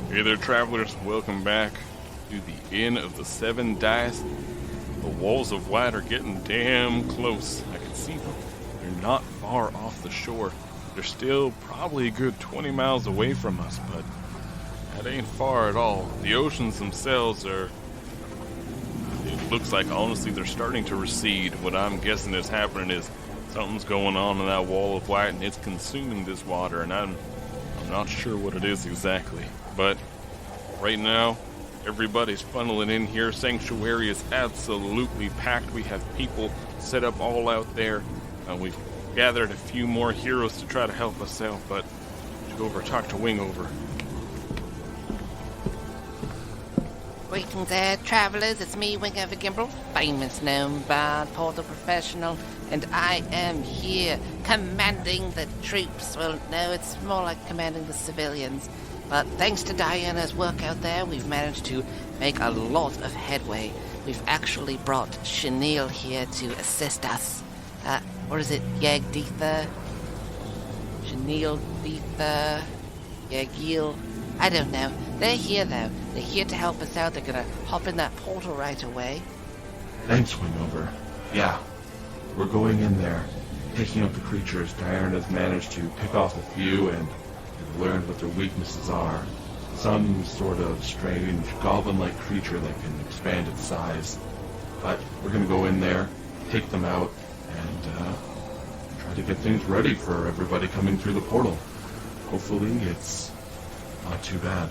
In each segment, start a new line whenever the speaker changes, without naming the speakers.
Hey there, travelers. Welcome back to the Inn of the Seven Dice. The walls of white are getting damn close. I can see them. They're not far off the shore. They're still probably a good 20 miles away from us, but that ain't far at all. The oceans themselves are... It looks like, honestly, they're starting to recede. What I'm guessing is happening is something's going on in that wall of white, and it's consuming this water, and I'm not sure what it is exactly. But right now, everybody's funneling in here. Sanctuary is absolutely packed. We have people set up all out there. We've gathered a few more heroes to try to help us out, but let's go over and talk to Wingover.
Greetings there, travellers. It's me, Wingover Gimbrel, famous gnome bard, portal professional, and I am here commanding the troops. Well, no, it's more like commanding the civilians. But thanks to Diana's work out there, we've managed to make a lot of headway. We've actually brought Chenille here to assist us. Or is it Yagditha? Chenille, Ditha, Yagil? I don't know. They're here, though. They're here to help us out. They're gonna hop in that portal right away.
Thanks, Wingover. Yeah, we're going in there, picking up the creatures. Diana's managed to pick off a few and learned what their weaknesses are. Some sort of strange goblin-like creature that can expand its size. But we're gonna go in there, take them out, and try to get things ready for everybody coming through the portal. Hopefully it's not too bad.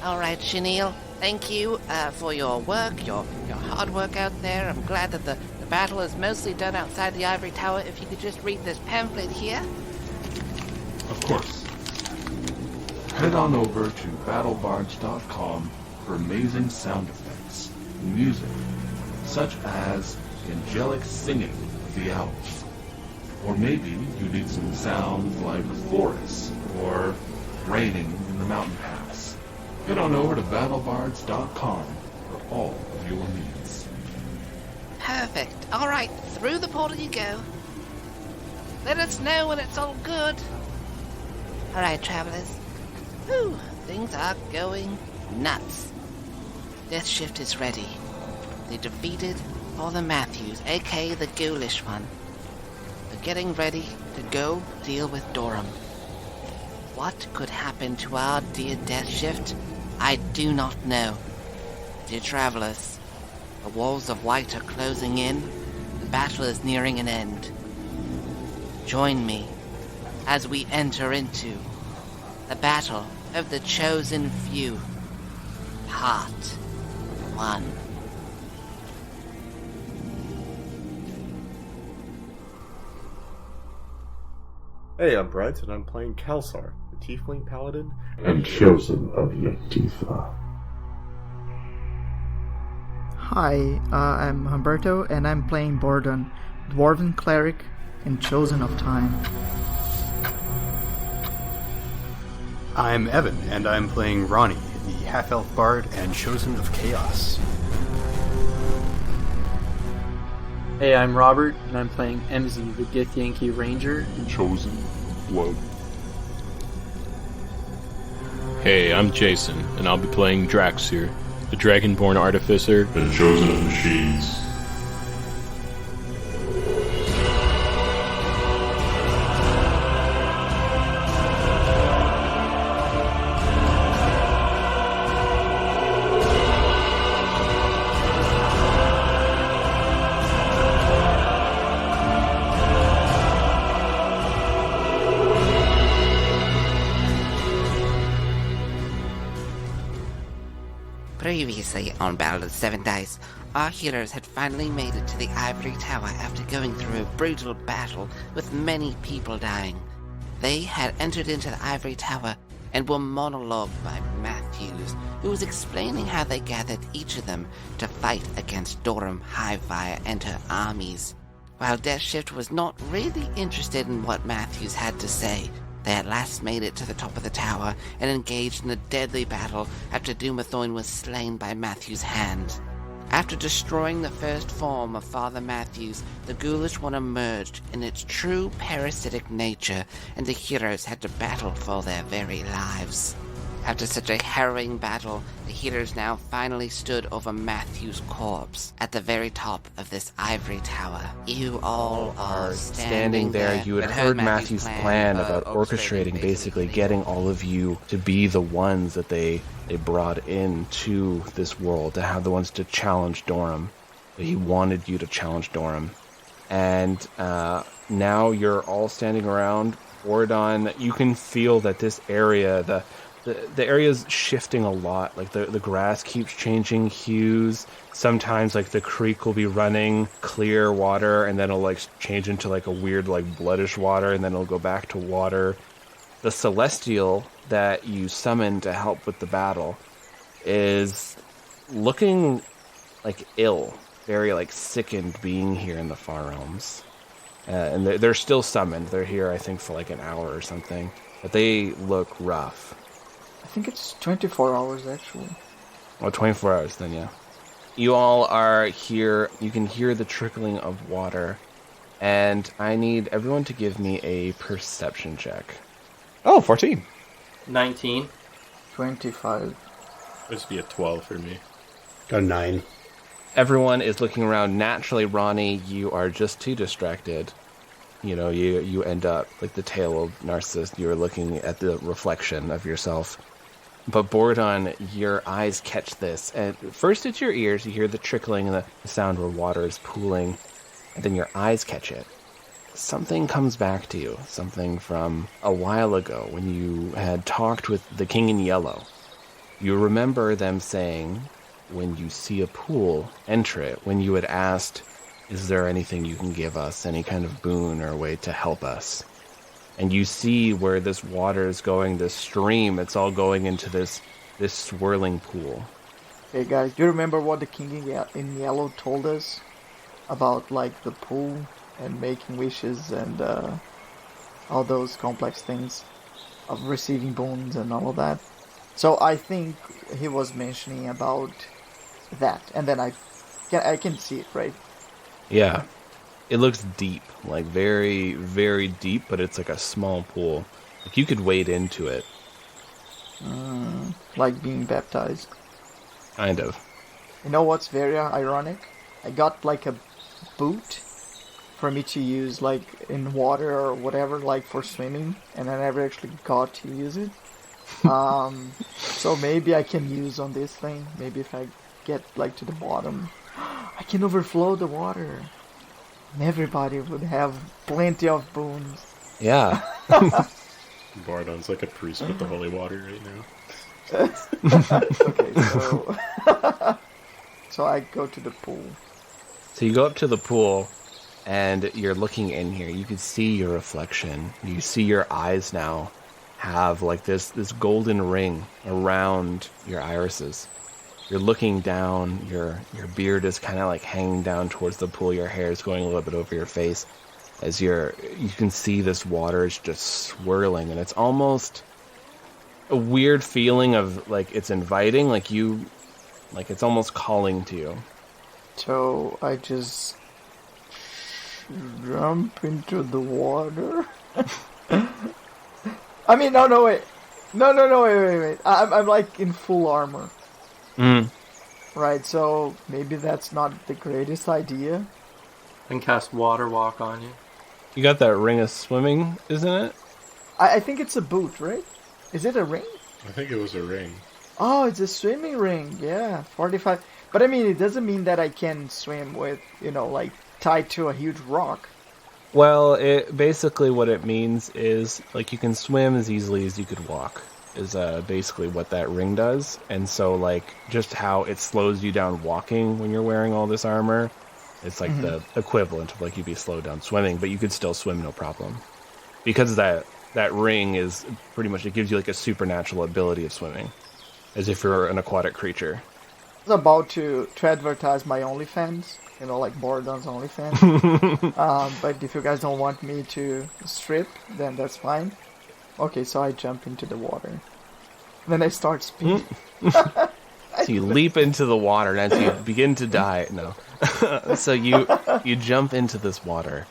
All right, Chenille, thank you for your work, your hard work out there. I'm glad that the battle is mostly done outside the Ivory Tower. If you could just read this pamphlet here.
Of course. Head on over to battlebards.com for amazing sound effects, music, such as angelic singing of the owls. Or maybe you need some sounds like forests or raining in the mountain pass. Head on over to battlebards.com for all of your needs.
Perfect. All right, through the portal you go. Let us know when it's all good. All right, travelers. Whew, things are going nuts. Deathshift is ready. They defeated Father Matthews, aka the ghoulish one. They're getting ready to go deal with Dorem. What could happen to our dear Deathshift? I do not know. Dear travelers, the walls of white are closing in. The battle is nearing an end. Join me as we enter into the Battle of the Chosen Few, Part 1.
Hey, I'm Brent, and I'm playing Kelsar, the Tiefling Paladin
And chosen of Yetifa.
Hi, I'm Humberto, and I'm playing Bordon, Dwarven Cleric and Chosen of Time.
I'm Evan, and I'm playing Ronnie, the half-elf bard and chosen of chaos.
Hey, I'm Robert, and I'm playing MZ, the Githyanki Ranger and
Chosen blood.
Hey, I'm Jason, and I'll be playing Draxir, the Dragonborn Artificer
And chosen of machines.
Previously on Ballad of the Seven Dice, our heroes had finally made it to the Ivory Tower after going through a brutal battle with many people dying. They had entered into the Ivory Tower and were monologued by Matthews, who was explaining how they gathered each of them to fight against Dorem, Highfyre, and her armies. While Deathshift was not really interested in what Matthews had to say, they at last made it to the top of the tower and engaged in a deadly battle after Dumathoin was slain by Matthew's hand. After destroying the first form of Father Matthews, the ghoulish one emerged in its true parasitic nature, and the heroes had to battle for their very lives. After such a harrowing battle, the healers now finally stood over Matthew's corpse at the very top of this ivory tower. You all are standing there.
You had heard Matthew's plan about orchestrating, basically getting all of you to be the ones that they brought into this world, to have the ones to challenge Dorem. He wanted you to challenge Dorem. And now you're all standing around. Bordon, you can feel that this area, the area's shifting a lot. Like the grass keeps changing hues. Sometimes like the creek will be running clear water and then it'll like change into like a weird like bloodish water and then it'll go back to water. The celestial that you summoned to help with the battle is looking like ill, very like sickened being here in the Far Realms. And they're still summoned. They're here I think for like an hour or something. But they look rough.
I think it's 24 hours, actually.
Well, 24 hours then, yeah. You all are here. You can hear the trickling of water. And I need everyone to give me a perception check. Oh, 14.
19.
25.
This would be a 12 for me.
Got a 9.
Everyone is looking around. Naturally, Ronnie, you are just too distracted. You know, you end up like the tail of Narcissus. You're looking at the reflection of yourself. But Bordon, your eyes catch this. And first it's your ears. You hear the trickling and the sound where water is pooling. And then your eyes catch it. Something comes back to you. Something from a while ago when you had talked with the King in Yellow. You remember them saying, when you see a pool, enter it. When you had asked, is there anything you can give us? Any kind of boon or way to help us? And you see where this water is going, this stream, it's all going into this swirling pool.
Hey guys, do you remember what the King in Yellow told us about like the pool and making wishes and all those complex things of receiving boons and all of that? So I think he was mentioning about that, and then I can see it, right?
Yeah. It looks deep, like very, very deep, but it's like a small pool. Like you could wade into it.
Like being baptized.
Kind of.
You know what's very ironic? I got like a boot for me to use like in water or whatever, like for swimming, and I never actually got to use it. So maybe I can use on this thing. Maybe if I get like to the bottom, I can overflow the water. And everybody would have plenty of boons.
Yeah.
Bardon's like a priest with the holy water right now.
Okay, so so I go to the pool.
So you go up to the pool, and you're looking in here. You can see your reflection. You see your eyes now have like this golden ring around your irises. You're looking down, your beard is kind of like hanging down towards the pool, your hair is going a little bit over your face as you can see this water is just swirling, and it's almost a weird feeling of like it's inviting, like it's almost calling to you.
So I just jump into the water. I mean, no, wait. Wait. I'm like in full armor. Right, so maybe that's not the greatest idea.
And cast Water Walk on you.
You got that ring of swimming, isn't it?
I think it's a boot, right? Is it a ring?
I think it was a ring.
Oh, it's a swimming ring. Yeah, 45. But I mean, it doesn't mean that I can swim with, like tied to a huge rock.
Well, basically what it means is like you can swim as easily as you could walk. Is basically what that ring does. And so like just how it slows you down walking when you're wearing all this armor, it's like the equivalent of like you'd be slowed down swimming, but you could still swim no problem. Because that ring is pretty much, it gives you like a supernatural ability of swimming, as if you're an aquatic creature.
I was about to advertise my OnlyFans, like Bordon's OnlyFans. But if you guys don't want me to strip, then that's fine. Okay, so I jump into the water. Then I start speeding.
So you leap into the water, and as you begin to die, no. So you jump into this water,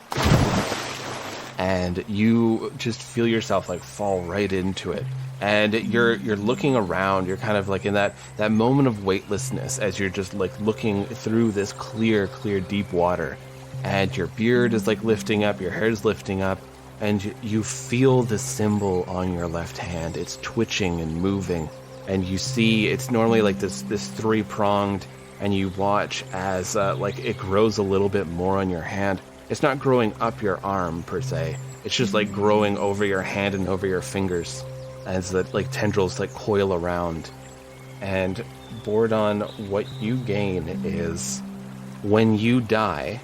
and you just feel yourself like fall right into it. And you're looking around. You're kind of like in that moment of weightlessness as you're just like looking through this clear, deep water. And your beard is like lifting up, your hair is lifting up, and you feel the symbol on your left hand. It's twitching and moving. And you see it's normally like this three-pronged, and you watch as like it grows a little bit more on your hand. It's not growing up your arm per se. It's just like growing over your hand and over your fingers as the like tendrils like coil around. And Bordon, what you gain is when you die,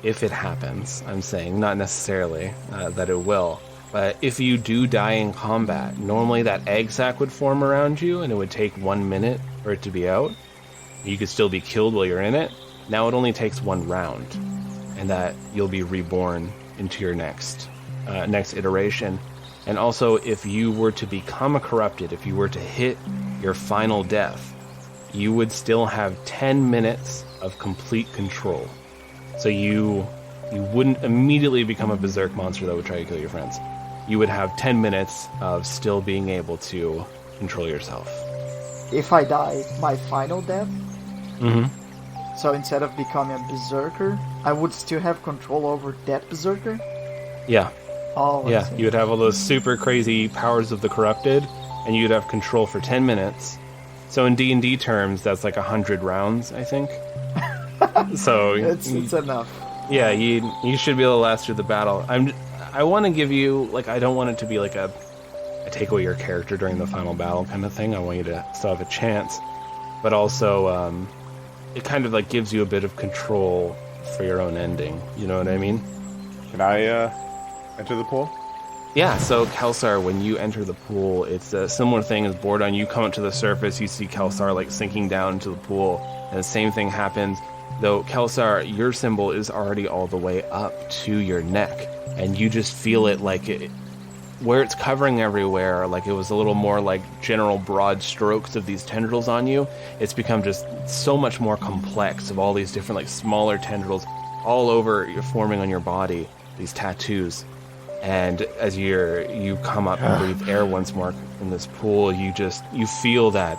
if it happens, I'm saying, not necessarily that it will, but if you do die in combat, normally that egg sac would form around you and it would take 1 minute for it to be out. You could still be killed while you're in it. Now it only takes 1 round, and that you'll be reborn into your next iteration. And also, if you were to become a corrupted, if you were to hit your final death, you would still have 10 minutes of complete control. So you wouldn't immediately become a berserk monster that would try to kill your friends. You would have 10 minutes of still being able to control yourself.
If I die, my final death?
Mm-hmm.
So instead of becoming a berserker, I would still have control over that berserker?
Yeah.
Oh, I
yeah,
see.
you would have all those super crazy powers of the corrupted, and you'd have control for 10 minutes. So in D&D terms, that's like 100 rounds, I think. So
it's enough.
Yeah, you should be able to last through the battle. I want to give you, like, I don't want it to be like a take away your character during the final battle kind of thing. I want you to still have a chance, but also it kind of like gives you a bit of control for your own ending. You know what I mean?
Can I enter the pool?
Yeah, so Kelsar, when you enter the pool, it's a similar thing as Bordon. You come up to the surface, you see Kelsar like sinking down into the pool, and the same thing happens. Though, Kelsar, your symbol is already all the way up to your neck, and you just feel it like where it's covering everywhere, like it was a little more like general broad strokes of these tendrils on you. It's become just so much more complex of all these different like smaller tendrils all over, you're forming on your body, these tattoos. And as you come up and breathe air once more in this pool, you feel that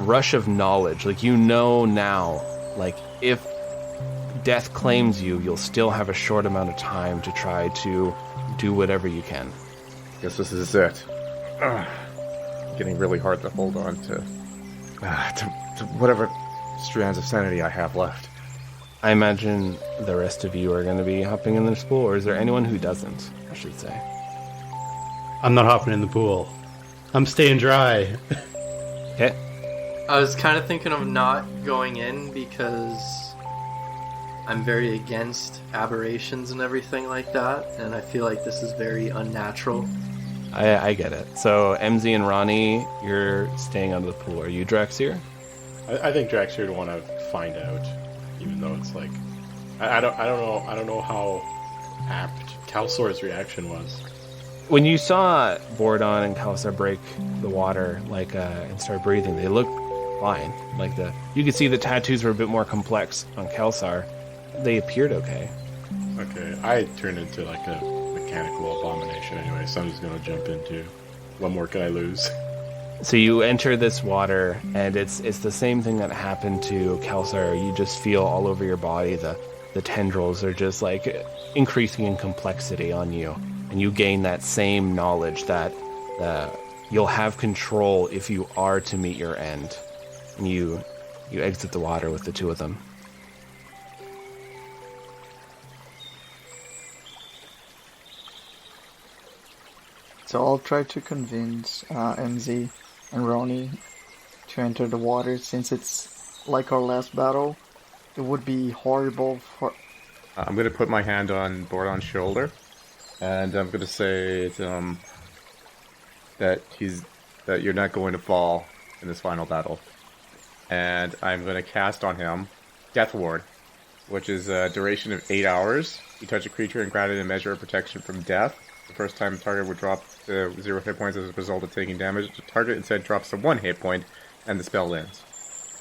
rush of knowledge. Like, you know now, like, if death claims you, you'll still have a short amount of time to try to do whatever you can.
Guess this is it. Getting really hard to hold on to whatever strands of sanity I have left.
I imagine the rest of you are going to be hopping in this pool, or is there anyone who doesn't, I should say?
I'm not hopping in the pool. I'm staying dry.
Okay.
I was kind of thinking of not going in because I'm very against aberrations and everything like that, and I feel like this is very unnatural.
I get it. So, MZ and Ronnie, you're staying out of the pool. Are you Draxir?
I think Draxir would want to find out, even though it's like I don't know how apt Kalsor's reaction was.
When you saw Bordon and Kelsar break the water, and start breathing, they looked fine. You could see the tattoos were a bit more complex on Kelsar. They appeared okay.
Okay, I turned into like a mechanical abomination anyway, so I'm just gonna jump into. What more can I lose?
So you enter this water, and it's the same thing that happened to Kelsar. You just feel all over your body the tendrils are just like increasing in complexity on you, and you gain that same knowledge that you'll have control if you are to meet your end. And you exit the water with the two of them.
So I'll try to convince MZ and Ronnie to enter the water, since it's like our last battle. It would be horrible for...
I'm going to put my hand on Bordon's shoulder, and I'm going to say that you're not going to fall in this final battle. And I'm going to cast on him Death Ward, which is a duration of 8 hours. You touch a creature and grant it a measure of protection from death. The first time the target would drop to 0 hit points as a result of taking damage. The target instead drops to 1 hit point, and the spell ends.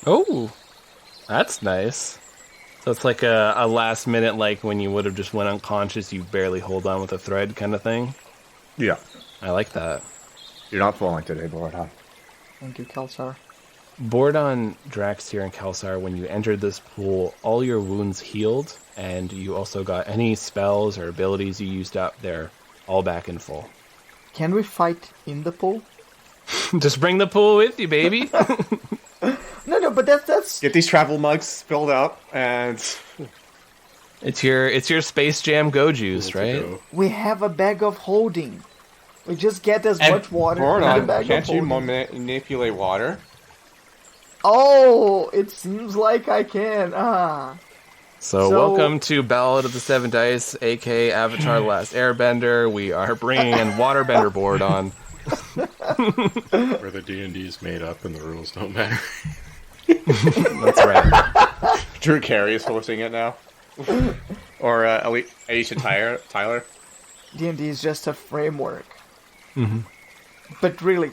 Oh, that's nice. So it's like a last minute, like when you would have just went unconscious, you barely hold on with a thread kind of thing.
Yeah.
I like that.
You're not falling today, Bordon.
Thank you, Kelsar.
Bordon, Draxir, and Kelsar, when you entered this pool, all your wounds healed, and you also got any spells or abilities you used up there, all back in full.
Can we fight in the pool?
Just bring the pool with you, baby.
No, but that's
Get these travel mugs filled up, and
It's your Space Jam Go juice,
Cool to
right?
go.
we have a bag of holding. We just get as much water in the
Bordon,
bag
can't
of
you
holding.
manipulate water?
Oh, it seems like I can.
So
So-
welcome to Ballad of the Seven Dice, aka Avatar: The Last Airbender. We are bringing in Waterbender Bordon.
Where the D&D is made up and the rules don't matter.
That's right.
Drew Carey is hosting it now. Or Aisha Tyler.
D&D is just a framework. But really,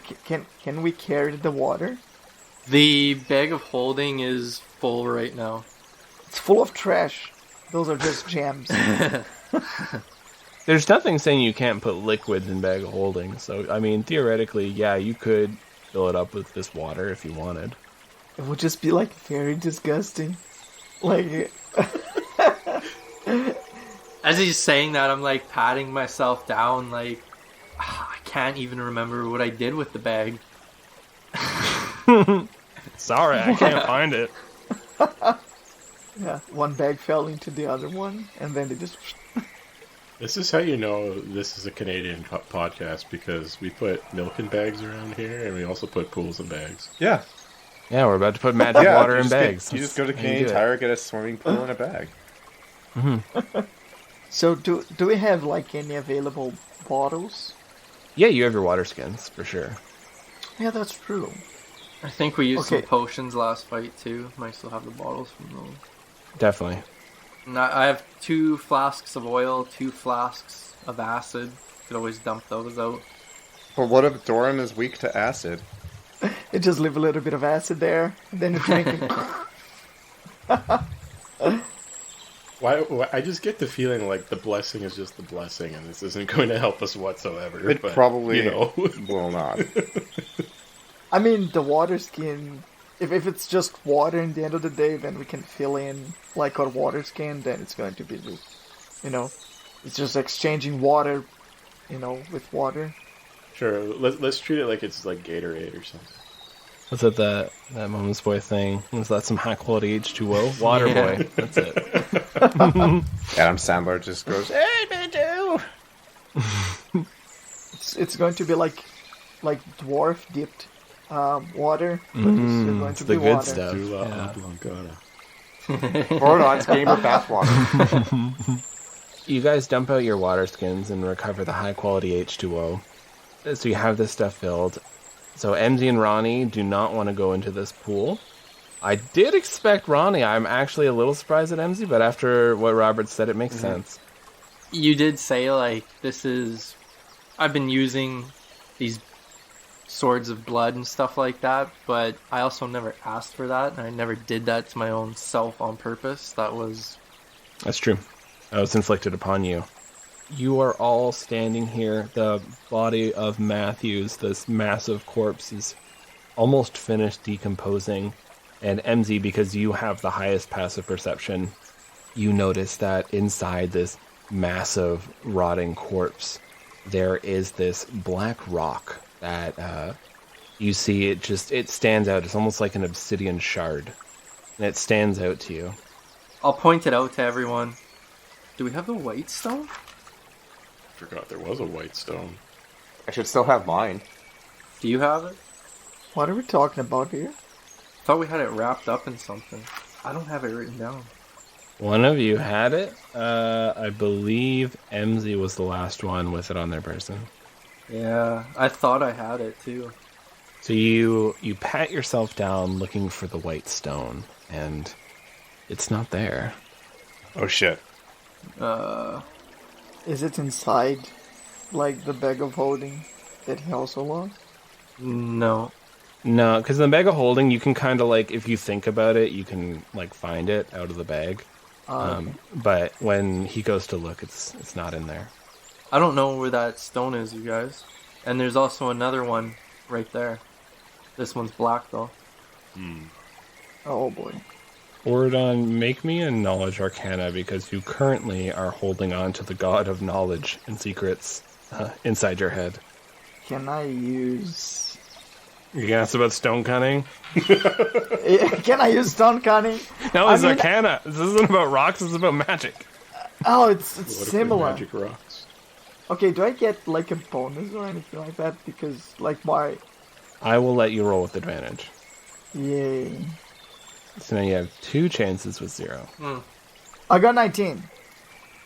can we carry the water?
The bag of holding is full right now.
It's full of trash. Those are just gems.
There's nothing saying you can't put liquids in bag of holding. So I mean, theoretically, yeah, you could fill it up with this water if you wanted.
It would just be like very disgusting. Like,
As he's saying that, I'm like patting myself down, like I can't even remember what I did with the bag.
Sorry, I can't find it.
yeah, one bag fell into the other one, and then they just.
This is how you know this is a Canadian podcast, because we put milk in bags around here, and we also put pools in bags.
Yeah.
Yeah, we're about to put magic water
you
in
just
bags.
you just go to
That's how you
Canadian
do it.
Tire, get a swimming pool in a bag.
So do we have like any available bottles?
Yeah, you have your water skins for sure.
Yeah, that's true.
I think we used some
Okay.
potions last fight too. Might still have the bottles from those.
Definitely.
And I have 2 flasks of oil, 2 flasks of acid. Could always dump those out.
But what if Dorem is weak to acid?
It just leave a little bit of acid there, and then you drink it.
Why? I just get the feeling like the blessing is just the blessing, and this isn't going to help us whatsoever.
It
but,
probably
you know.
will not.
I mean, the water skin. If it's just water in the end of the day, then we can fill in like our water skin. Then it's going to be, it's just exchanging water, with water.
Sure, let's treat it like it's like Gatorade or something.
Was it that Mama's Boy thing? Was that some high quality H2O? Water
Yeah.
Boy. That's it.
Adam Sandler just goes, "Hey, man, do."
It's going to be like dwarf dipped water, but it's still going
It's
to
the
be
good
water.
stuff.
Dula
Yeah.
oblongata.
Bordon's gamer bathwater.
You guys dump out your water skins and recover the high quality H2O. So you have this stuff filled. So MZ and Ronnie do not want to go into this pool. I did expect Ronnie. I'm actually a little surprised at MZ, but after what Robert said, it makes sense.
You did say like this is. I've been using these swords of blood and stuff like that, but I also never asked for that, and I never did that to my own self on purpose. That was
That's true. That was inflicted upon you. You are all standing here. The body of Matthews, this massive corpse, is almost finished decomposing. And MZ, because you have the highest passive perception, you notice that inside this massive rotting corpse, there is this black rock that you see. It stands out. It's almost like an obsidian shard. And it stands out to you.
I'll point it out to everyone. Do we have the white stone?
Forgot there was a white stone.
I should still have mine.
Do you have it?
What are we talking about here?
I thought we had it wrapped up in something. I don't have it written down.
One of you had it. I believe MZ was the last one with it on their person.
Yeah, I thought I had it too.
So you pat yourself down looking for the white stone, and it's not there.
Oh shit.
Is it inside, like the bag of holding that he also lost?
No.
No, because the mega holding, you can kind of like, if you think about it, you can like find it out of the bag.
Okay.
But when he goes to look, it's not in there.
I don't know where that stone is, you guys. And there's also another one right there. This one's black, though.
Oh boy.
Ordon, make me a knowledge arcana because you currently are holding on to the god of knowledge and secrets inside your head.
Can I use...
You can ask about stone cunning?
Can I use stone cunning?
No, it's arcana. This isn't about rocks, it's about magic.
Oh, it's
What if they're
similar.
magic rocks?
Okay, do I get like a bonus or anything like that? Because like my...
I will let you roll with advantage.
Yay.
So now you have 2 chances with 0.
I got 19.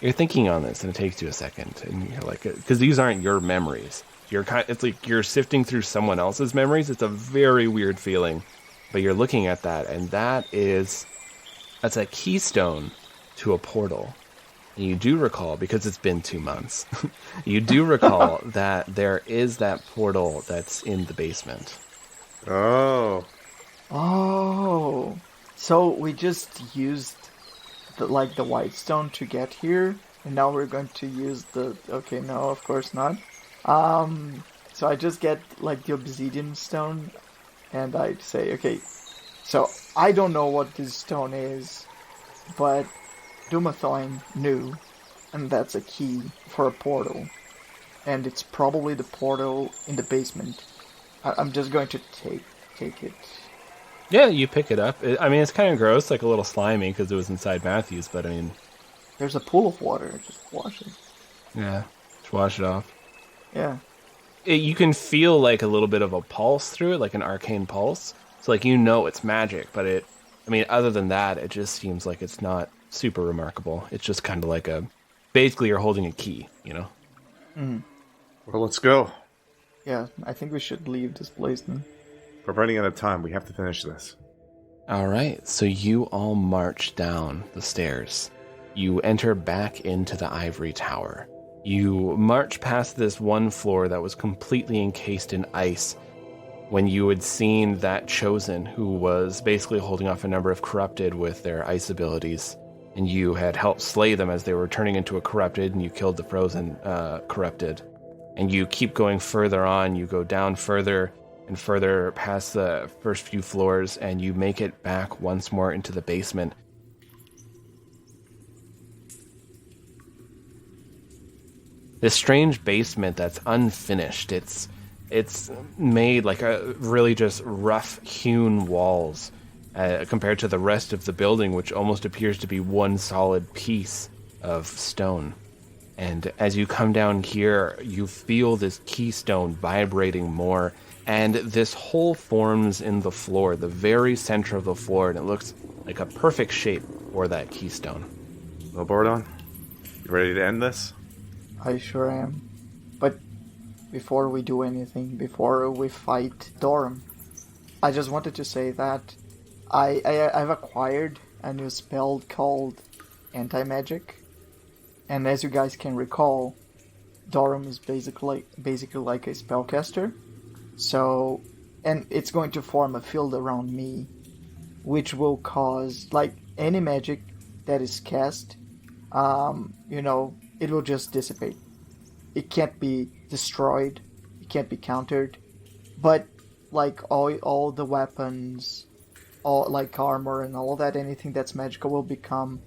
You're thinking on this, and it takes you a second, and you're like, because these aren't your memories. It's like you're sifting through someone else's memories. It's a very weird feeling, but you're looking at that, and that's a keystone to a portal. And you do recall, because it's been 2 months, you do recall that there is that portal that's in the basement.
Oh.
Oh. So we just used the white stone to get here, and now we're going to use the... Okay, no, of course not. So I just get like the obsidian stone, and I say, okay, so I don't know what this stone is, but Dumathoin knew, and that's a key for a portal, and it's probably the portal in the basement. I'm just going to take it.
Yeah, you pick it up. It's kind of gross, like a little slimy, because it was inside Matthew's, but
There's a pool of water, just wash it.
yeah, just wash it off.
Yeah.
You can feel like a little bit of a pulse through it, like an arcane pulse. So like it's magic, but other than that, it just seems like it's not super remarkable. It's just kind of like basically you're holding a key, you know?
Well, let's go.
Yeah, I think we should leave this place then.
We're running out of time. We have to finish this.
All right, so you all march down the stairs. You enter back into the ivory tower. You march past this one floor that was completely encased in ice when you had seen that Chosen who was basically holding off a number of corrupted with their ice abilities, and you had helped slay them as they were turning into a corrupted, and you killed the frozen corrupted. And you keep going further on, you go down further and further past the first few floors, and you make it back once more into the basement. This strange basement that's unfinished. It's made like a really just rough hewn walls compared to the rest of the building, which almost appears to be one solid piece of stone. And as you come down here, you feel this keystone vibrating more, and this hole forms in the floor, the very center of the floor, and it looks like a perfect shape for that keystone.
Well, Bordon, you ready to end this?
I sure am. But before we do anything, before we fight Dorem, I just wanted to say that I've acquired a new spell called Anti-Magic. And as you guys can recall, Dorem is basically like a spellcaster. So, and it's going to form a field around me, which will cause, like, any magic that is cast, it will just dissipate. It can't be destroyed, it can't be countered, but like all the weapons, all like armor and all that, anything that's magical will become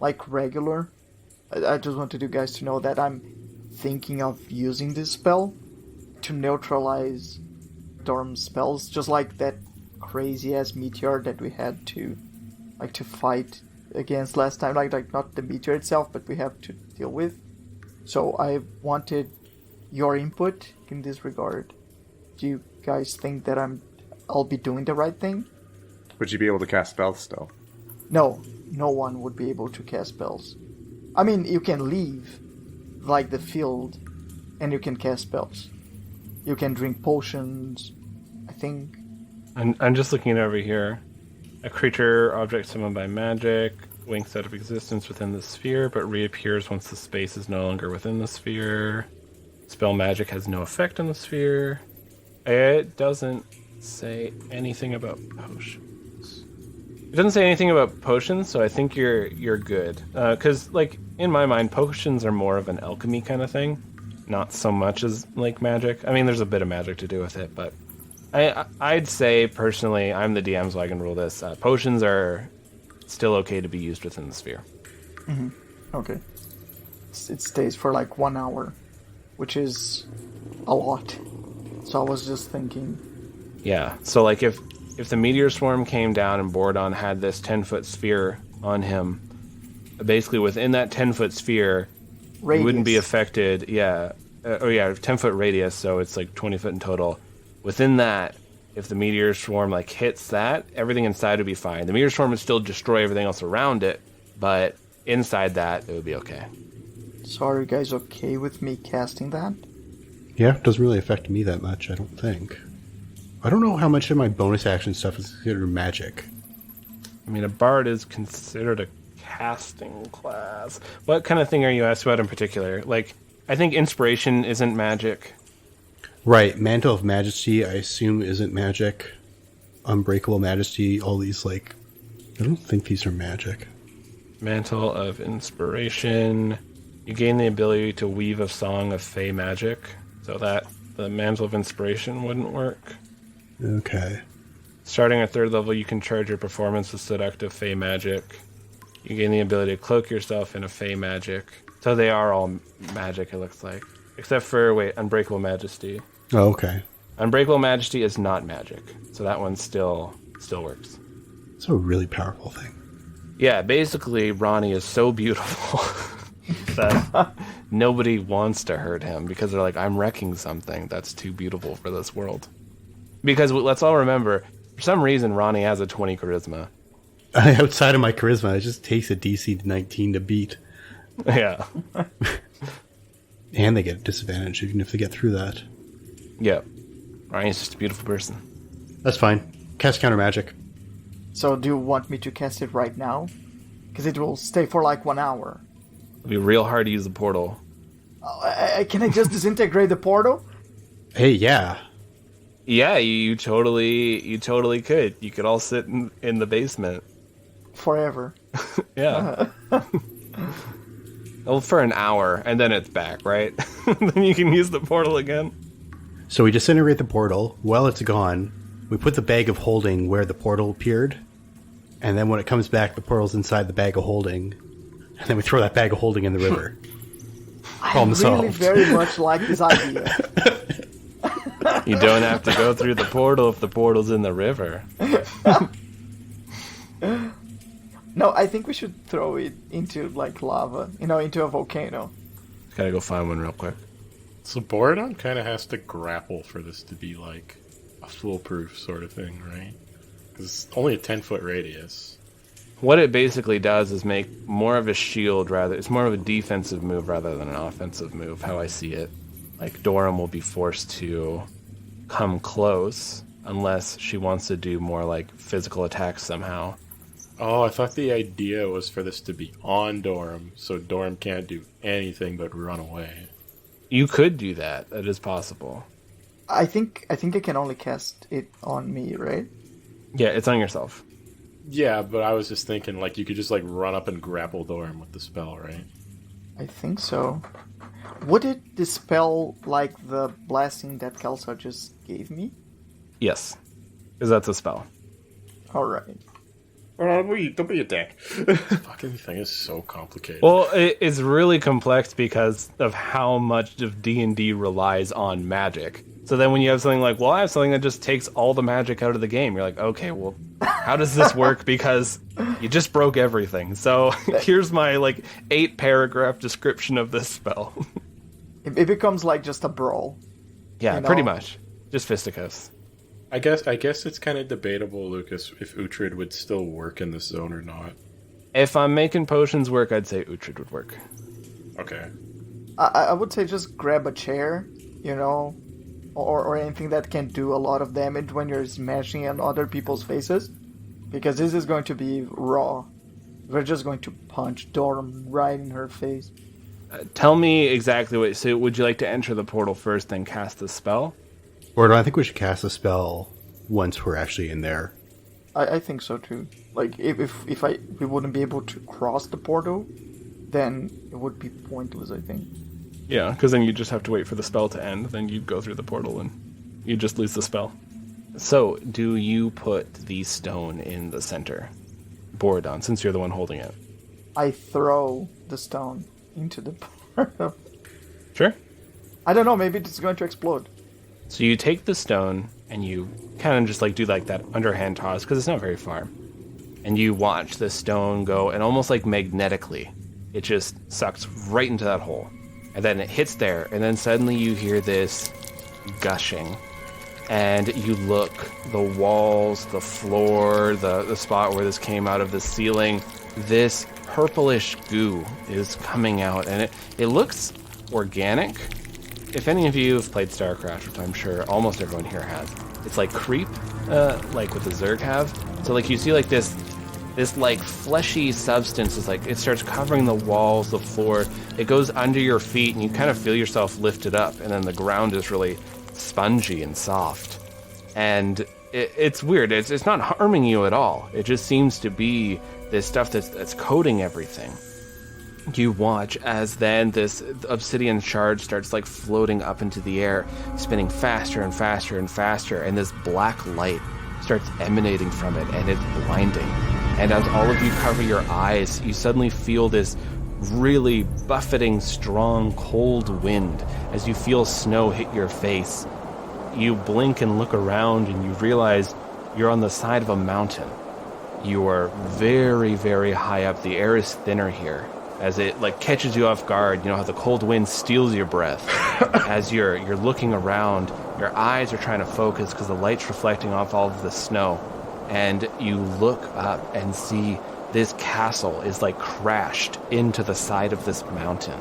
like regular. I just wanted you guys to know that I'm thinking of using this spell to neutralize Dorm's spells, just like that crazy ass meteor that we had to fight against last time, like not the meteor itself, but we have to deal with. So I wanted your input in this regard. Do you guys think that I'll be doing the right thing?
Would you be able to cast spells still?
No one would be able to cast spells. I mean, you can leave like the field and you can cast spells. You can drink potions, I think.
I'm just looking over here. A creature, object summoned by magic, winks out of existence within the sphere, but reappears once the space is no longer within the sphere. Spell magic has no effect on the sphere. It doesn't say anything about potions. It doesn't say anything about potions, so I think you're good. Because, like, in my mind, potions are more of an alchemy kind of thing, not so much as, like, magic. I mean, there's a bit of magic to do with it, but I'd say, personally, I'm the DM, so I can rule this. Potions are still okay to be used within the sphere.
Mm-hmm. Okay. It stays for like 1 hour, which is a lot. So I was just thinking.
Yeah, so like if the meteor swarm came down and Bordon had this 10-foot sphere on him, basically within that 10-foot sphere,
Radius.
you wouldn't be affected. Yeah, 10-foot radius, so it's like 20 foot in total. Within that, if the meteor swarm like hits that, everything inside would be fine. The meteor swarm would still destroy everything else around it, but inside that, it would be okay.
So are you guys okay with me casting that?
Yeah, it doesn't really affect me that much, I don't think. I don't know how much of my bonus action stuff is considered magic.
I mean, a bard is considered a casting class. What kind of thing are you asked about in particular? Like, I think inspiration isn't magic.
Right, Mantle of Majesty, I assume, isn't magic. Unbreakable Majesty, all these, like... I don't think these are magic.
Mantle of Inspiration. You gain the ability to weave a song of fey magic, so that the Mantle of Inspiration wouldn't work.
Okay.
Starting at 3rd level, you can charge your performance with seductive fey magic. You gain the ability to cloak yourself in a fey magic. So they are all magic, it looks like. Except for, Unbreakable Majesty.
Oh, okay.
Unbreakable Majesty is not magic, so that one still works.
It's a really powerful thing.
Yeah, basically, Ronnie is so beautiful that nobody wants to hurt him because they're like, I'm wrecking something that's too beautiful for this world. Because let's all remember, for some reason, Ronnie has a 20 charisma.
Outside of my charisma, it just takes a DC 19 to beat.
Yeah.
And they get a disadvantage even if they get through that.
Yeah. Ronnie's just a beautiful person.
That's fine. Cast counter magic.
So do you want me to cast it right now? Because it will stay for like 1 hour.
It'll be real hard to use the portal.
Can I just disintegrate the portal?
Hey, yeah.
Yeah, you totally could. You could all sit in the basement.
Forever.
Yeah. Well, for an hour, and then it's back, right? Then you can use the portal again.
So we disintegrate the portal. While it's gone, we put the bag of holding where the portal appeared. And then when it comes back, the portal's inside the bag of holding. And then we throw that bag of holding in the river.
I really very much like this idea.
You don't have to go through the portal if the portal's in the river.
No, I think we should throw it into, like, lava. Into a volcano.
Gotta go find one real quick.
So Bordon kind of has to grapple for this to be, like, a foolproof sort of thing, right? Because it's only a 10-foot radius.
What it basically does is make more of a shield it's more of a defensive move rather than an offensive move, how I see it. Like, Dorem will be forced to come close unless she wants to do more, like, physical attacks somehow.
Oh, I thought the idea was for this to be on Dorem, so Dorem can't do anything but run away.
You could do that. That is possible.
I think I can only cast it on me, right?
Yeah, it's on yourself.
Yeah, but I was just thinking, like, you could just, like, run up and grapple Dorem with the spell, right?
I think so. Would it dispel, like, the blasting that Kelsa just gave me?
Yes, because that's a spell.
Alright.
Don't be a dick. This fucking thing is so complicated.
Well, it's really complex because of how much of D&D relies on magic. So then when you have something like, well, I have something that just takes all the magic out of the game, you're like, okay, well, how does this work? Because you just broke everything. So here's my, 8-paragraph description of this spell.
It becomes like just a brawl.
Yeah, pretty much. Just fisticuffs.
I guess it's kind of debatable, Lucas, if Uhtred would still work in this zone or not.
If I'm making potions work, I'd say Uhtred would work.
Okay.
I would say just grab a chair, or anything that can do a lot of damage when you're smashing on other people's faces. Because this is going to be raw. We're just going to punch Dorem right in her face.
Tell me exactly so would you like to enter the portal first, then cast the spell?
Or do I think we should cast a spell once we're actually in there.
I think so too. Like, if we wouldn't be able to cross the portal, then it would be pointless, I think.
Yeah, because then you just have to wait for the spell to end, then you'd go through the portal and you just lose the spell.
So, do you put the stone in the center?
Borodon, since you're the one holding it.
I throw the stone into the portal.
Sure.
I don't know, maybe it's going to explode.
So you take the stone and you kind of just like do like that underhand toss because it's not very far. And you watch the stone go, and almost like magnetically, it just sucks right into that hole. And then it hits there, and then suddenly you hear this gushing. And you look, the walls, the floor, the spot where this came out of the ceiling, this purplish goo is coming out, and it looks organic. If any of you have played StarCraft, which I'm sure almost everyone here has, it's like creep, like what the Zerg have. So like you see like this like fleshy substance is like, it starts covering the walls, the floor, it goes under your feet, and you kind of feel yourself lifted up, and then the ground is really spongy and soft. And it's weird, it's not harming you at all. It just seems to be this stuff that's coating everything. You watch as then this obsidian shard starts like floating up into the air, spinning faster and faster and faster, and this black light starts emanating from it, and it's blinding. And as all of you cover your eyes, you suddenly feel this really buffeting, strong, cold wind as you feel snow hit your face. You blink and look around, and you realize you're on the side of a mountain. You are very, very high up. The air is thinner here as it like catches you off guard. You know how the cold wind steals your breath. As you're looking around, your eyes are trying to focus because the light's reflecting off all of the snow. And you look up and see this castle is like crashed into the side of this mountain.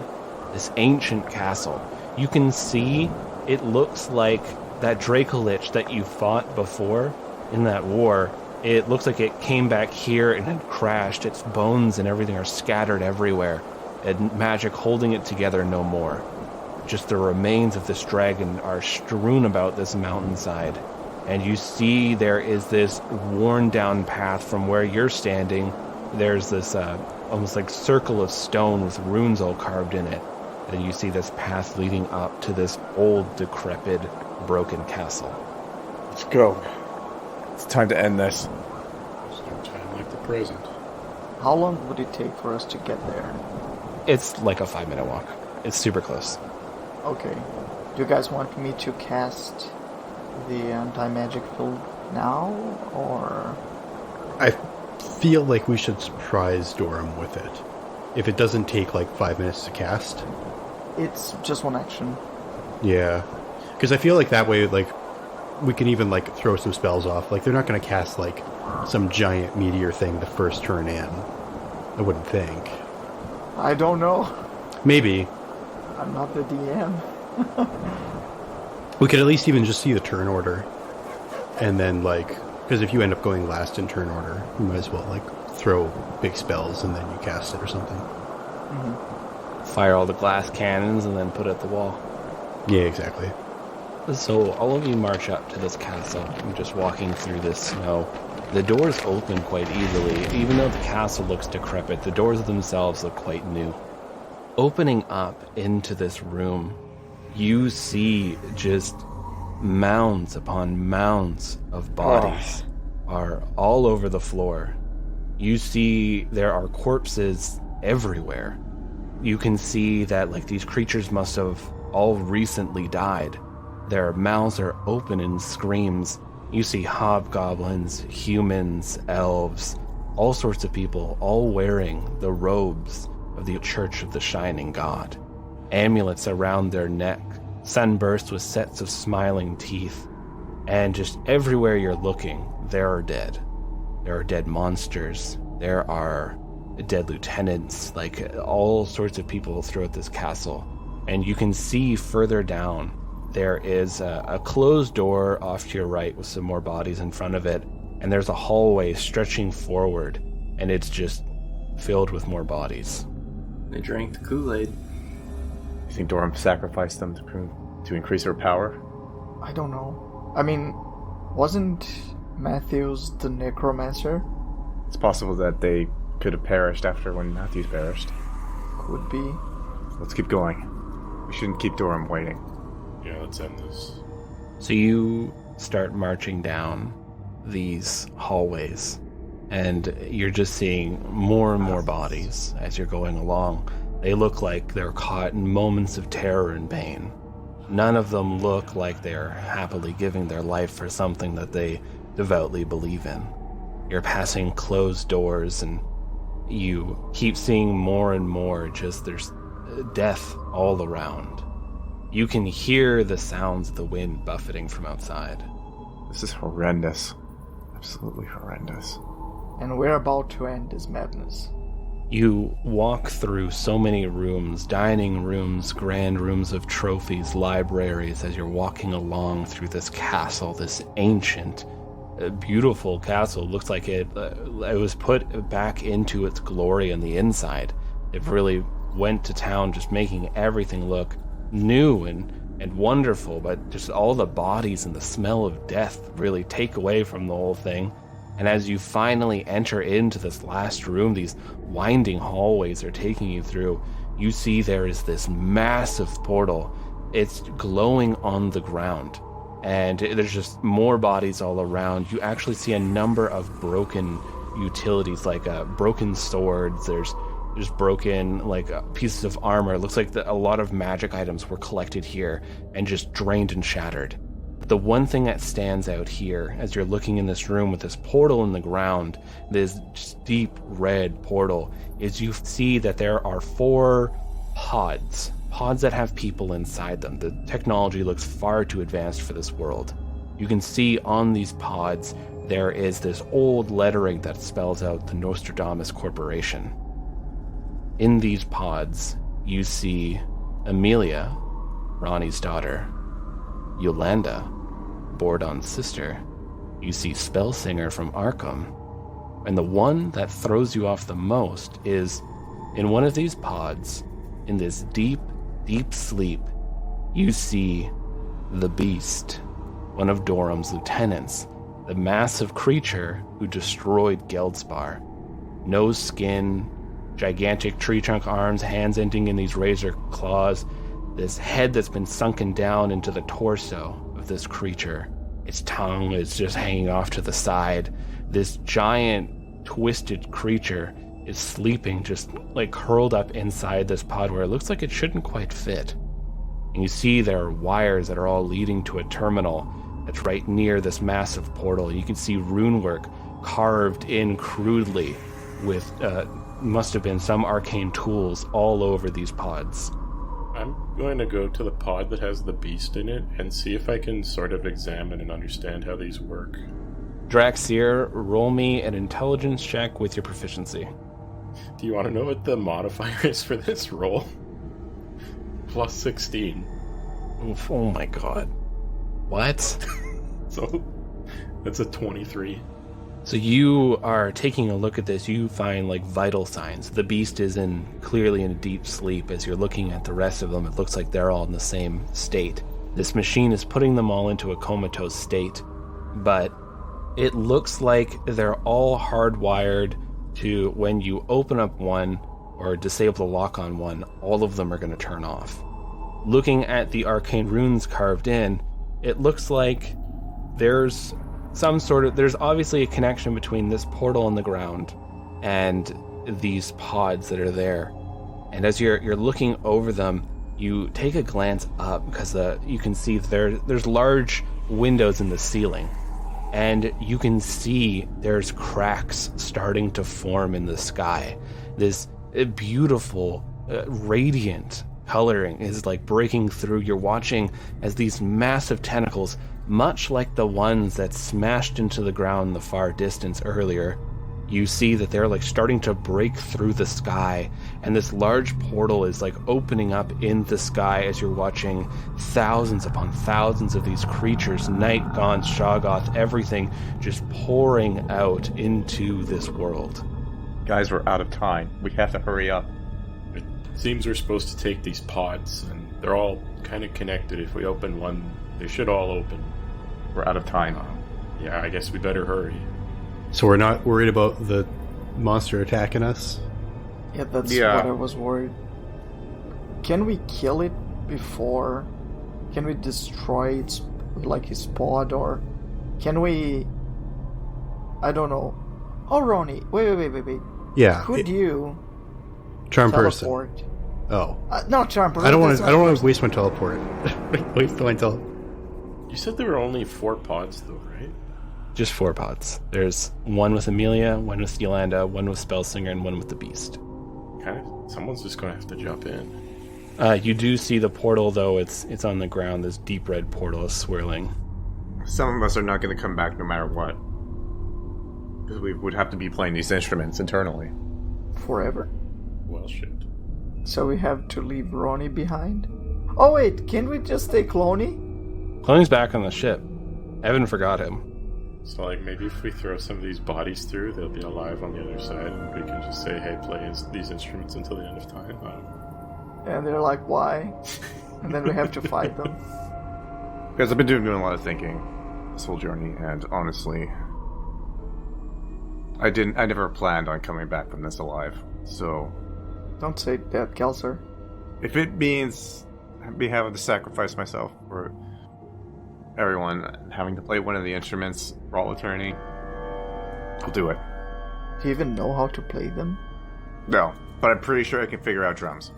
This ancient castle. You can see it looks like that Dracolich that you fought before in that war. It looks like it came back here and had crashed. Its bones and everything are scattered everywhere, and magic holding it together no more. Just the remains of this dragon are strewn about this mountainside. And you see there is this worn down path from where you're standing. There's this almost like circle of stone with runes all carved in it. And you see this path leading up to this old, decrepit, broken castle.
Let's go. It's time to end this.
There's no time like the present.
How long would it take for us to get there?
It's like a 5-minute walk. It's super close.
Okay. Do you guys want me to cast the anti-magic field now, or...?
I feel like we should surprise Dorem with it. If it doesn't take like 5 minutes to cast.
It's just one action.
Yeah. Because I feel like that way, like, we can even like throw some spells off. Like, they're not going to cast like some giant meteor thing the first turn in. I wouldn't think.
I don't know.
Maybe.
I'm not the DM.
We could at least even just see the turn order. And then, like, because if you end up going last in turn order, you might as well, like, throw big spells and then you cast it or something.
Mm-hmm.
Fire all the glass cannons and then put it at the wall.
Yeah, exactly.
So all of you march up to this castle. You're just walking through this snow. The doors open quite easily. Even though the castle looks decrepit, the doors themselves look quite new. Opening up into this room, you see just mounds upon mounds of bodies are all over the floor. You see there are corpses everywhere. You can see that like these creatures must have all recently died. Their mouths are open in screams. You see hobgoblins, humans, elves, all sorts of people, all wearing the robes of the Church of the Shining God. Amulets around their neck, sunburst with sets of smiling teeth. And just everywhere you're looking, there are dead. There are dead monsters. There are dead lieutenants, like all sorts of people throughout this castle. And you can see further down, there is a closed door off to your right with some more bodies in front of it. And there's a hallway stretching forward, and it's just filled with more bodies.
They drank the Kool-Aid.
You think Dorem sacrificed them to increase her power?
I don't know. I mean, Wasn't Matthews the necromancer?
It's possible that they could have perished after when Matthews perished.
Could be.
Let's keep going. We shouldn't keep Dorem waiting.
Yeah, let's end this.
So you start marching down these hallways, and you're just seeing more and more bodies as you're going along. They look like they're caught in moments of terror and pain. None of them look like they're happily giving their life for something that they devoutly believe in. You're passing closed doors, and you keep seeing more and more just there's death all around. You can hear the sounds of the wind buffeting from outside.
This is horrendous. Absolutely horrendous.
And we're about to end this madness.
You walk through so many rooms, dining rooms, grand rooms of trophies, libraries, as you're walking along through this castle, this ancient, beautiful castle. Looks like it was put back into its glory on the inside. It really went to town, just making everything look new and wonderful, but just all the bodies and the smell of death really take away from the whole thing. And as you finally enter into this last room, these winding hallways are taking you through, you see there is this massive portal. It's glowing on the ground, and there's just more bodies all around. You actually see a number of broken utilities, like broken swords. There's broken pieces of armor. It looks like a lot of magic items were collected here and just drained and shattered. The one thing that stands out here as you're looking in this room with this portal in the ground, this just deep red portal, is you see that there are 4 pods that have people inside them. The technology looks far too advanced for this world. You can see on these pods there is this old lettering that spells out the Nostradamus Corporation. In these pods, you see Amelia, Ronnie's daughter, Yolanda, Bordon's sister. You see Spellsinger from Arkham. And the one that throws you off the most is, in one of these pods, in this deep, deep sleep, you see the Beast, one of Dorem's lieutenants, the massive creature who destroyed Geldspar. No skin, gigantic tree trunk arms, hands ending in these razor claws, this head that's been sunken down into the torso of this creature. Its tongue is just hanging off to the side. This giant, twisted creature is sleeping, just curled up inside this pod where it looks like it shouldn't quite fit. And you see there are wires that are all leading to a terminal that's right near this massive portal. You can see rune work carved in crudely with must have been some arcane tools all over these pods.
I'm going to go to the pod that has the beast in it and see if I can sort of examine and understand how these work.
Draxier, roll me an intelligence check with your proficiency.
Do you want to know what the modifier is for this roll? Plus 16.
Oof, oh my god. What?
So, that's a 23.
So you are taking a look at this, you find vital signs. The beast is clearly in a deep sleep. As you're looking at the rest of them, it looks like they're all in the same state. This machine is putting them all into a comatose state, but it looks like they're all hardwired to, when you open up one or disable the lock on one, all of them are going to turn off. Looking at the arcane runes carved in, it looks like there's obviously a connection between this portal in the ground and these pods that are there. And as you're looking over them, you take a glance up because you can see there's large windows in the ceiling, and you can see there's cracks starting to form in the sky. This beautiful, radiant coloring is breaking through. You're watching as these massive tentacles, much like the ones that smashed into the ground in the far distance earlier, you see that they're starting to break through the sky, and this large portal is opening up in the sky as you're watching thousands upon thousands of these creatures, Night Gaunt, Shoggoth, everything just pouring out into this world.
Guys, we're out of time. We have to hurry up.
It seems we're supposed to take these pods, and they're all kind of connected. If we open one, they should all open.
We're out of time.
Yeah, I guess we better hurry.
So we're not worried about the monster attacking us?
Yeah, that's
Yeah.
what I was worried. Can we kill it before? Can we destroy its, like, his pod, or can we... I don't know. Oh, Ronnie, wait.
Yeah.
Could you
Charm person.
teleport?
Oh.
No, charm person.
I don't want
that's
to.
not
I don't want
person.
to waste my teleport. waste my teleport.
You said there were only 4 pods, though, right?
Just 4 pods. There's one with Amelia, one with Yolanda, one with Spellsinger, and one with the Beast.
Okay, someone's just gonna have to jump in.
You do see the portal, though. It's on the ground. This deep red portal is swirling.
Some of us are not going to come back no matter what. Because we would have to be playing these instruments internally.
Forever?
Well, shit.
So we have to leave Ronnie behind? Oh wait, can we just take Cloney?
Cloney's back on the ship. Evan forgot him.
So, like, maybe if we throw some of these bodies through, they'll be alive on the other side, and we can just say, hey, play these instruments until the end of time. I don't know.
And they're like, why? And then we have to fight them.
Because I've been doing a lot of thinking this whole journey, and honestly, I never planned on coming back from this alive. So,
Don't say that, Kelser.
if it means me having to sacrifice myself for everyone, having to play one of the instruments for all eternity, I'll do it.
Do you even know how to play them?
No, but I'm pretty sure I can figure out drums.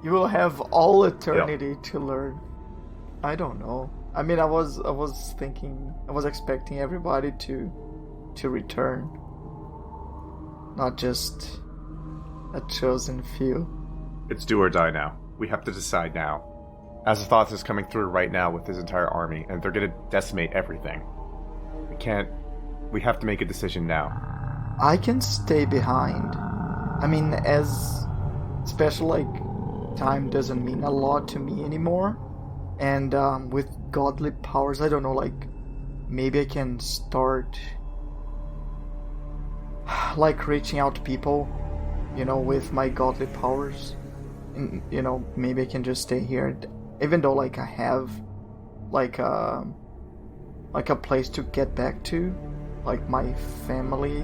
You will have all eternity to learn. I don't know. I mean, I was expecting everybody to return, not just a chosen few.
It's do or die now. We have to decide now. Azathoth is coming through right now with his entire army, and they're gonna decimate everything. We have to make a decision now.
I can stay behind. I mean, as special, like, time doesn't mean a lot to me anymore. And with godly powers, I don't know, like, maybe I can start, like, reaching out to people, you know, with my godly powers. And, you know, maybe I can just stay here. Even though, like, I have, like a place to get back to, like my family.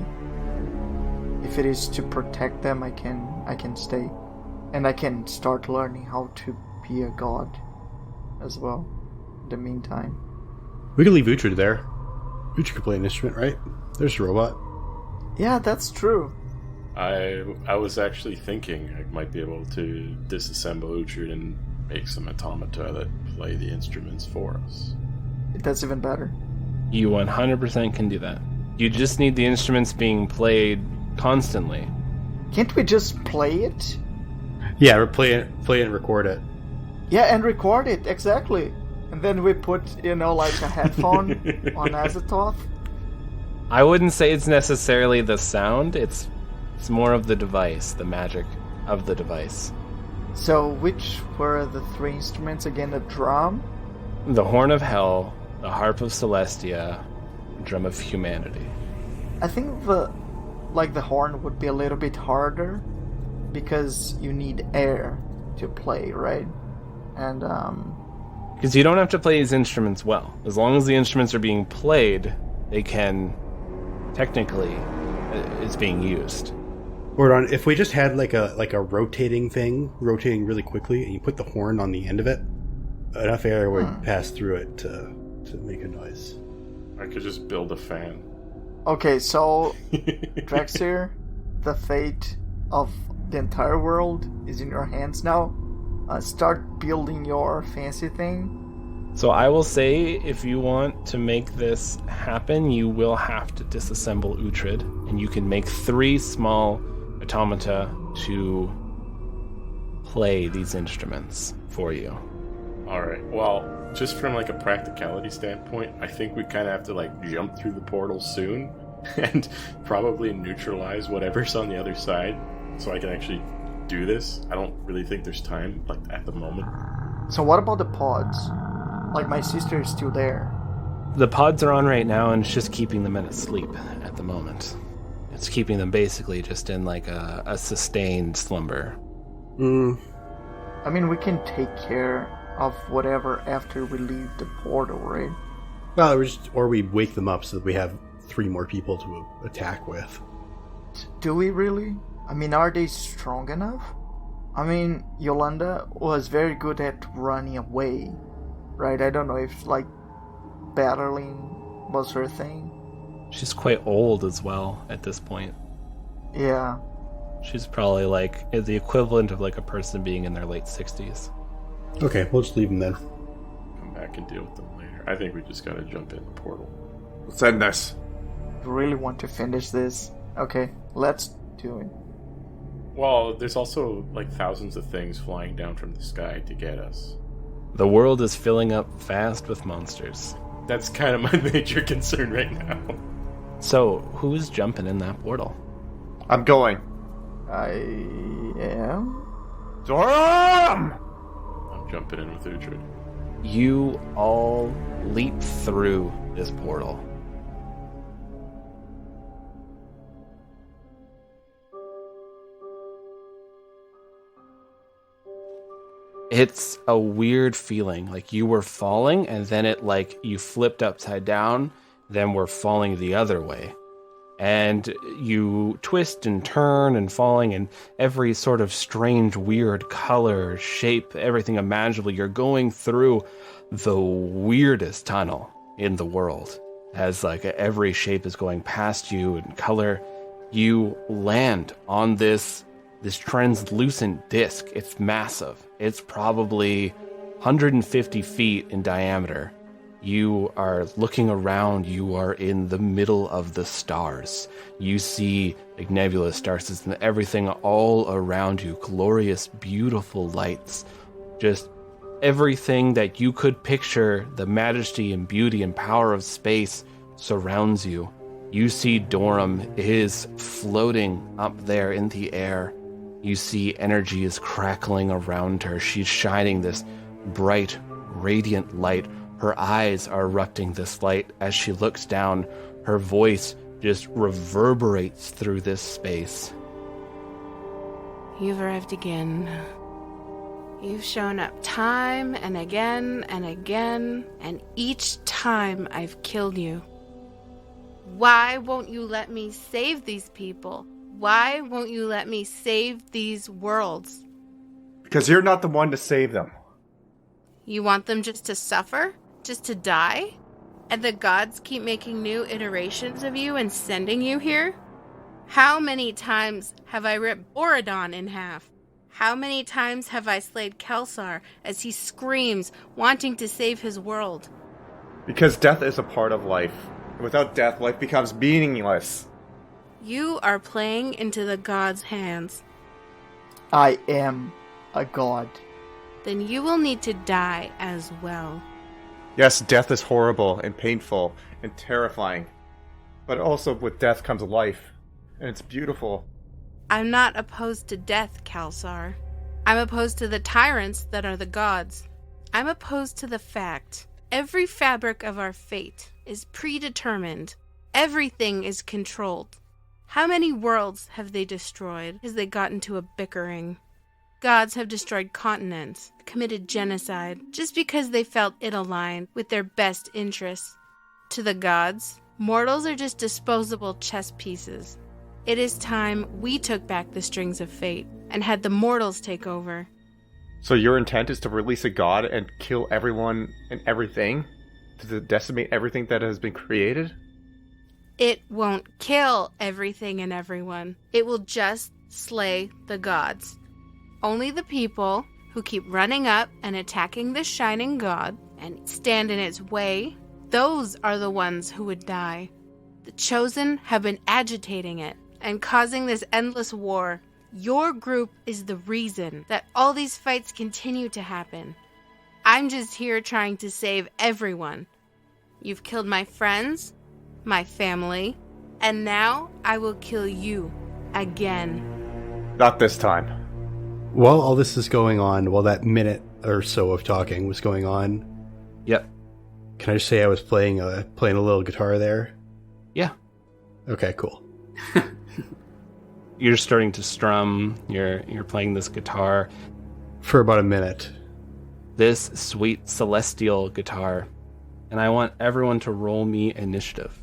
If it is to protect them, I can stay, and I can start learning how to be a god as well. In the meantime,
We can leave Uhtred there. Uhtred can play an instrument, right? There's a robot.
yeah, that's true.
I was actually thinking I might be able to disassemble Uhtred and make some automata that play the instruments for us.
That's even better.
You 100% can do that. You just need the instruments being played constantly.
Can't we just play it?
Yeah, we're play it and record it.
Yeah, and record it, exactly. And then we put, you know, like a headphone on Azathoth.
I wouldn't say it's necessarily the sound, it's more of the device, the magic of the device.
So, which were the 3 instruments again? The drum?
The Horn of Hell, the Harp of Celestia, Drum of Humanity.
I think the horn would be a little bit harder because you need air to play, right? And
Because you don't have to play these instruments well. As long as the instruments are being played, they can technically it's being used.
Mordon, if we just had like a rotating thing, rotating really quickly, and you put the horn on the end of it, enough air would pass through it to make a noise.
I could just build a fan.
okay, so Drexir, the fate of the entire world is in your hands now. Start building your fancy thing.
So I will say, if you want to make this happen, you will have to disassemble Uhtred, and you can make 3 small automata to play these instruments for you.
Alright, well, just from like a practicality standpoint, I think we kind of have to like jump through the portal soon and probably neutralize whatever's on the other side so I can actually do this. I don't really think there's time like at the moment.
So what about the pods? Like, my sister is still there.
The pods are on right now, and it's just keeping them in a sleep at the moment. It's keeping them basically just in like a sustained slumber.
I mean, we can take care of whatever after we leave the portal, right?
Well, or we wake them up so that we have 3 more people to attack with.
Do we really? I mean, are they strong enough? I mean, Yolanda was very good at running away, right? I don't know if, like, battling was her thing.
She's quite old as well at this point.
Yeah.
She's probably like the equivalent of like a person being in their late 60s.
Okay, we'll just leave them then.
Come back and deal with them later. I think we just gotta jump in the portal.
Let's end this.
You really want to finish this? Okay, let's do it.
Well, there's also like thousands of things flying down from the sky to get us.
The world is filling up fast with monsters.
That's kind of my major concern right now.
So, who's jumping in that portal?
I'm going.
I am?
Dorem!
I'm jumping in with Uhtred.
You all leap through this portal. It's a weird feeling, like you were falling and then it like you flipped upside down, then we're falling the other way. And you twist and turn and falling in every sort of strange, weird color, shape, everything imaginable. You're going through the weirdest tunnel in the world. As like every shape is going past you and color. You land on this translucent disc. It's massive. It's probably 150 feet in diameter. You are looking around. You are in the middle of the stars. You see like nebulous stars and everything all around you. Glorious, beautiful lights. Just everything that you could picture, the majesty and beauty and power of space surrounds you. You see Dorem is floating up there in the air. You see energy is crackling around her. She's shining this bright, radiant light. Her eyes are erupting this light as she looks down. Her voice just reverberates through this space.
You've arrived again. You've shown up time and again and again, and each time I've killed you. Why won't you let me save these people? Why won't you let me save these worlds?
Because you're not the one to save them.
You want them just to suffer? Just to die? And the gods keep making new iterations of you and sending you here? How many times have I ripped Borodon in half? How many times have I slayed Kelsar as he screams, wanting to save his world?
Because death is a part of life. Without death, life becomes meaningless.
You are playing into the gods' hands.
I am a god.
Then you will need to die as well.
Yes, death is horrible and painful and terrifying. But also with death comes life. And it's beautiful.
I'm not opposed to death, Kelsar. I'm opposed to the tyrants that are the gods. I'm opposed to the fact every fabric of our fate is predetermined. Everything is controlled. How many worlds have they destroyed as they got into a bickering? Gods have destroyed continents, committed genocide, just because they felt it aligned with their best interests. To the gods, mortals are just disposable chess pieces. It is time we took back the strings of fate and had the mortals take over.
So your intent is to release a god and kill everyone and everything? To decimate everything that has been created?
It won't kill everything and everyone. It will just slay the gods. Only the people who keep running up and attacking the shining god and stand in its way, those are the ones who would die. The chosen have been agitating it and causing this endless war. Your group is the reason that all these fights continue to happen. I'm just here trying to save everyone. You've killed my friends, my family, and now I will kill you again.
Not this time.
While all this is going on, while that minute or so of talking was going on,
Yep.
can I just say I was playing a little guitar there?
Yeah.
Okay, cool.
You're starting to strum. You're playing this guitar.
For about a minute.
this sweet celestial guitar, and I want everyone to roll me initiative.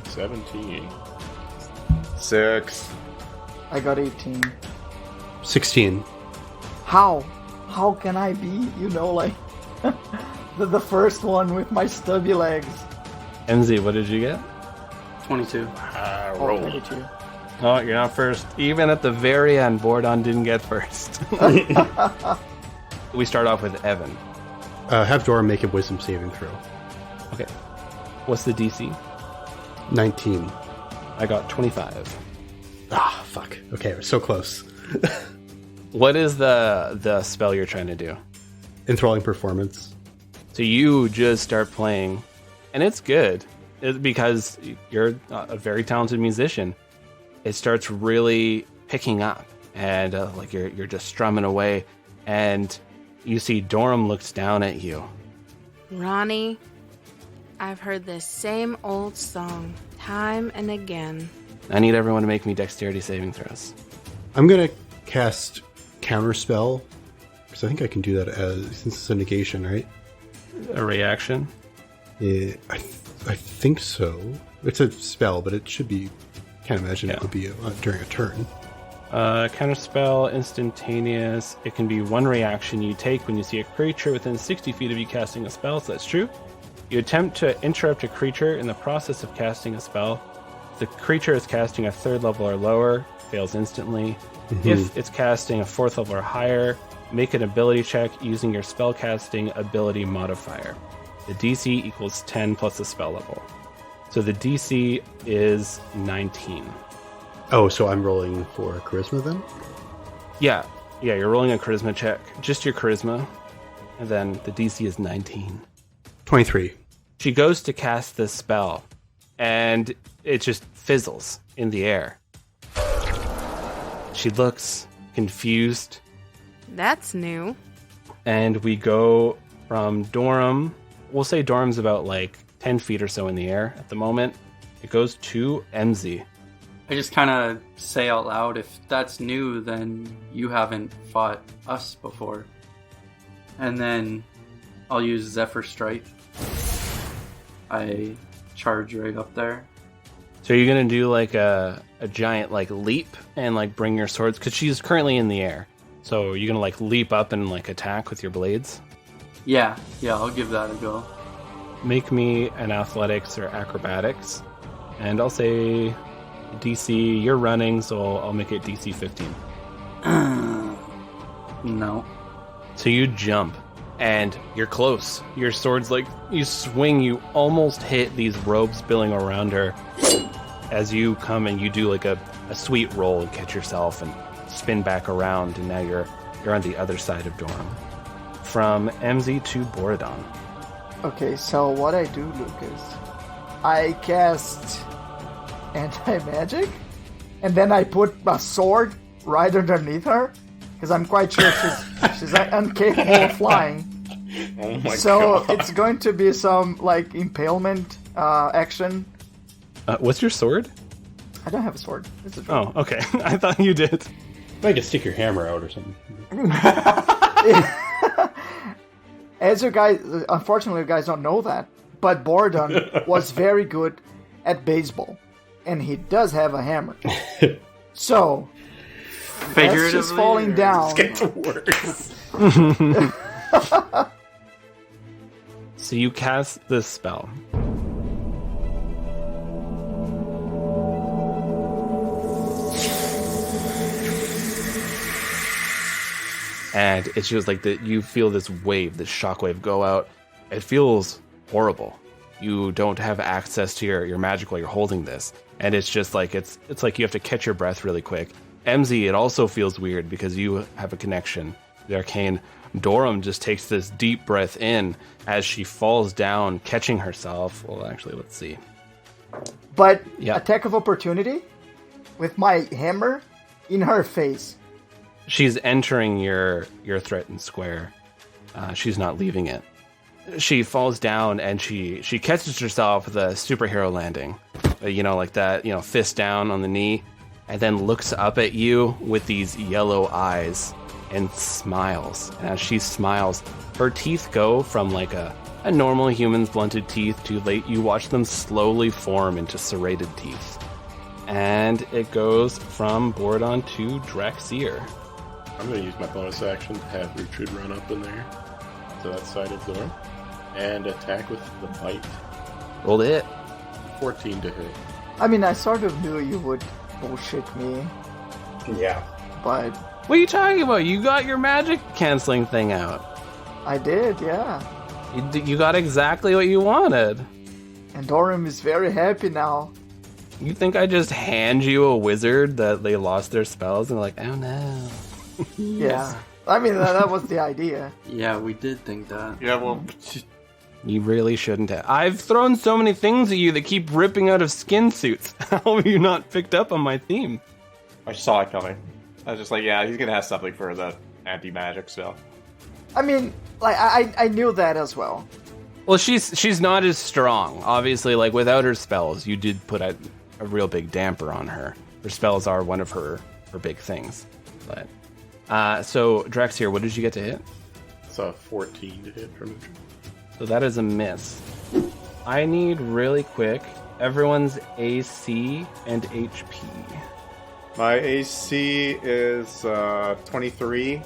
$17.
6.
I got 18.
16.
How? How can I be, like, the first one with my stubby legs?
MZ, what did you get?
22.
Roll.
22.
Oh, you're not first. Even at the very end, Bordon didn't get first. We start off with Evan.
Have Dorem make a wisdom saving throw.
Okay. What's the DC?
19.
I got 25.
Ah, fuck. Okay, we're so close.
What is the spell you're trying to do?
Enthralling performance.
So you just start playing, and it's good. Because you're a very talented musician. It starts really picking up, and like you're just strumming away, and you see Dorem looks down at you.
Ronnie, I've heard this same old song time and again.
I need everyone to make me dexterity saving throws.
I'm going to cast Counterspell, because I think I can do that since it's a negation, right?
A reaction?
Yeah, I think so. It's a spell, but it should be... Can't imagine it would be during a turn.
Counterspell, instantaneous. It can be one reaction you take when you see a creature within 60 feet of you casting a spell, so that's true. You attempt to interrupt a creature in the process of casting a spell. If the creature is casting a 3rd level or lower, fails instantly.
Mm-hmm.
If it's casting a 4th level or higher, make an ability check using your spellcasting ability modifier. The DC equals 10 plus the spell level. So the DC is 19.
Oh, so I'm rolling for charisma then?
Yeah, you're rolling a charisma check. Just your charisma. And then the DC is 19.
23.
She goes to cast this spell, and it just fizzles in the air. She looks confused.
That's new.
And we go from Dorem. We'll say Dorem's about like 10 feet or so in the air at the moment. It goes to MZ.
I just kind of say out loud, if that's new, then you haven't fought us before. And then I'll use Zephyr Strike. I charge right up there.
So you're going to do like a giant like leap and like bring your swords, because she's currently in the air. So you're going to like leap up and like attack with your blades?
Yeah, I'll give that a go.
Make me an athletics or acrobatics. And I'll say DC, you're running, so I'll make it DC 15.
No.
So you jump, and you're close. Your sword's like, you swing, you almost hit these robes spilling around her. As you come and you do like a sweet roll and catch yourself and spin back around, and now you're on the other side of Dorem. From MZ to Borodon.
Okay, so what I do, Lucas, I cast anti-magic, and then I put a sword right underneath her, because I'm quite sure she's incapable of flying.
Oh my
so
god.
it's going to be some like impalement action.
What's your sword?
I don't have a sword. It's a
Oh, okay. I thought you did.
I could stick your hammer out or something.
As you guys, unfortunately, you guys don't know that, but Borodon was very good at baseball, and he does have a hammer. So, as she's falling down,
It's getting worse.
So you cast this spell. And it's just like that. You feel this wave, this shockwave go out. It feels horrible. You don't have access to your magic while you're holding this, and it's just like it's like you have to catch your breath really quick. MZ, it also feels weird because you have a connection. The arcane. Dorem just takes this deep breath in as she falls down, catching herself. Well, actually, let's see.
But
Yeah.
attack of opportunity with my hammer in her face.
She's entering your threatened square. She's not leaving it. she falls down and she catches herself with a superhero landing. Like that, fist down on the knee, and then looks up at you with these yellow eyes and smiles. And as she smiles, her teeth go from like a normal human's blunted teeth to you watch them slowly form into serrated teeth. And it goes from Bordon to Draxier.
I'm going to use my bonus action to have Uhtred run up in there to that side of Dorem and attack with the bite.
Roll to hit.
14 to hit.
I mean, I sort of knew you would bullshit me,
Yeah.
but
What are you talking about? You got your magic canceling thing out.
I did, yeah.
You got exactly what you wanted.
And Dorem is very happy now.
You think I just hand you a wizard that they lost their spells and like, oh no.
Yeah. I mean, that was the idea.
Yeah, we did think that.
Yeah, well,
You really shouldn't have. I've thrown so many things at you that keep ripping out of skin suits. How have you not picked up on my theme?
I saw it coming. I was just like, yeah, he's gonna have something for the anti-magic stuff.
I mean, like, I knew that as well.
Well, she's not as strong. Obviously, like, without her spells, you did put a real big damper on her. Her spells are one of her big things. But so, Draxier, what did you get to hit?
It's a 14 to hit from Uhtred.
So that is a miss. I need really quick everyone's AC and HP.
My AC is 23.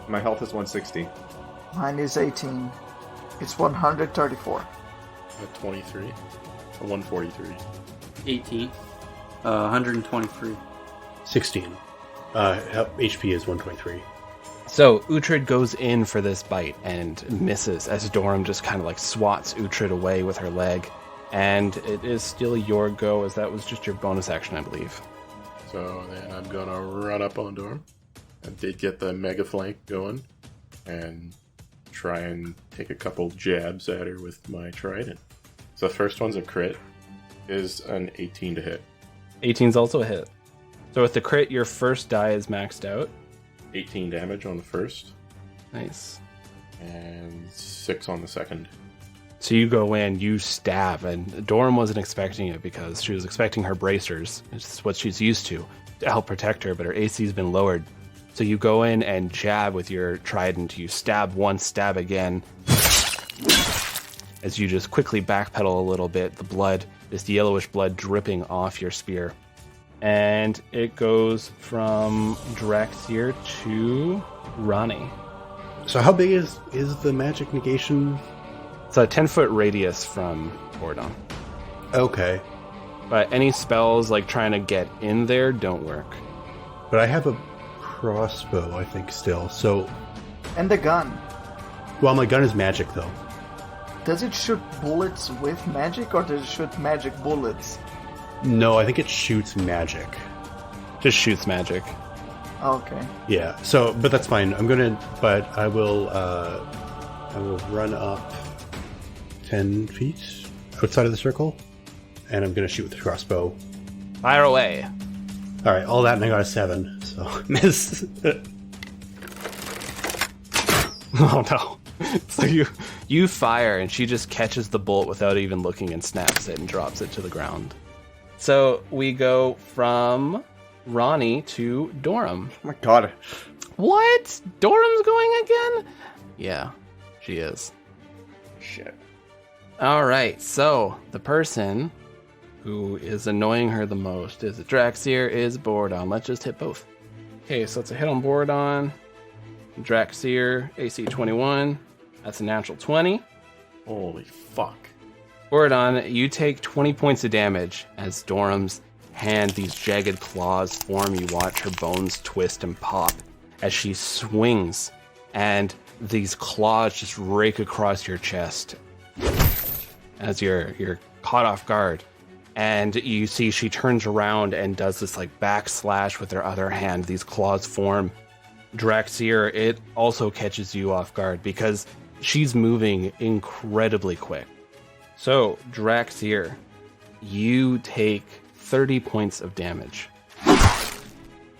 My health is 160.
Mine is 18. It's 134.
23. 143.
18. 123.
16. HP is 123.
So Uhtred goes in for this bite and misses as Dorem just kind of like swats Uhtred away with her leg. And it is still your go, as that was just your bonus action, I believe.
So then I'm gonna run up on Dorem. I did get the mega flank going and try and take a couple jabs at her with my trident. So the first one's a crit, is an 18 to hit.
18's also a hit. So with the crit, your first die is maxed out.
18 damage on the first,
Nice.
and 6 on the second.
So you go in, you stab, and Dorem wasn't expecting it because she was expecting her bracers. It's what she's used to help protect her, but her AC's been lowered. So you go in and jab with your trident. You stab once, stab again. As you just quickly backpedal a little bit, the blood, this yellowish blood dripping off your spear. And it goes from Draxier to Ronnie.
So how big is the magic negation?
It's a 10-foot radius from Bordon.
Okay.
But any spells like trying to get in there don't work.
But I have a crossbow, I think, still. So,
And the gun.
well, my gun is magic, though.
Does it shoot bullets with magic, or does it shoot magic bullets?
No, I think it shoots magic.
Just shoots magic.
Okay.
Yeah. So, but that's fine. But I will run up 10 feet outside of the circle, and I'm gonna shoot with the crossbow.
Fire away.
All right, all that, and I got a 7, so miss.
Oh no. So you fire and she just catches the bolt without even looking and snaps it and drops it to the ground. So we go from Ronnie to Dorem.
Oh my god.
What? Dorem's going again? Yeah, she is.
Shit.
Alright, so the person who is annoying her the most is Draxier, is Bordon. Let's just hit both. Okay, so it's a hit on Bordon. Draxier, AC 21. That's a natural 20.
Holy fuck.
Bordon, you take 20 points of damage as Dorem's hand, these jagged claws form. You watch her bones twist and pop as she swings, and these claws just rake across your chest as you're caught off guard. And you see she turns around and does this like backslash with her other hand. These claws form. Draxier, it also catches you off guard because she's moving incredibly quick. So, Draxier, you take 30 points of damage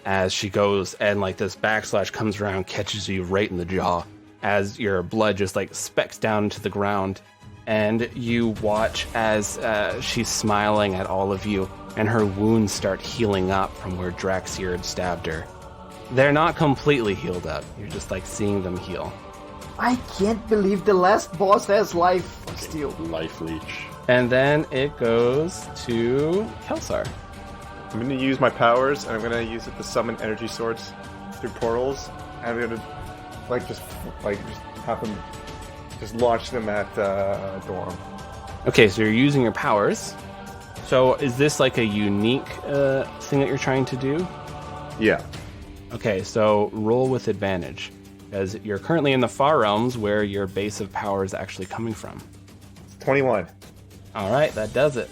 as she goes and like this backslash comes around, catches you right in the jaw. as your blood just like specks down into the ground. And you watch as she's smiling at all of you, and her wounds start healing up from where Draxier had stabbed her. They're not completely healed up. You're just like seeing them heal.
I can't believe the last boss has life steal.
Life leech.
And then it goes to Kelsar.
I'm going to use my powers, and I'm going to use it to summon energy swords through portals. And I'm going to just have them just launch them at Dorem.
Okay, so you're using your powers. So is this like a unique thing that you're trying to do?
Yeah.
Okay, so roll with advantage, because you're currently in the Far Realms where your base of power is actually coming from.
21.
All right, that does it.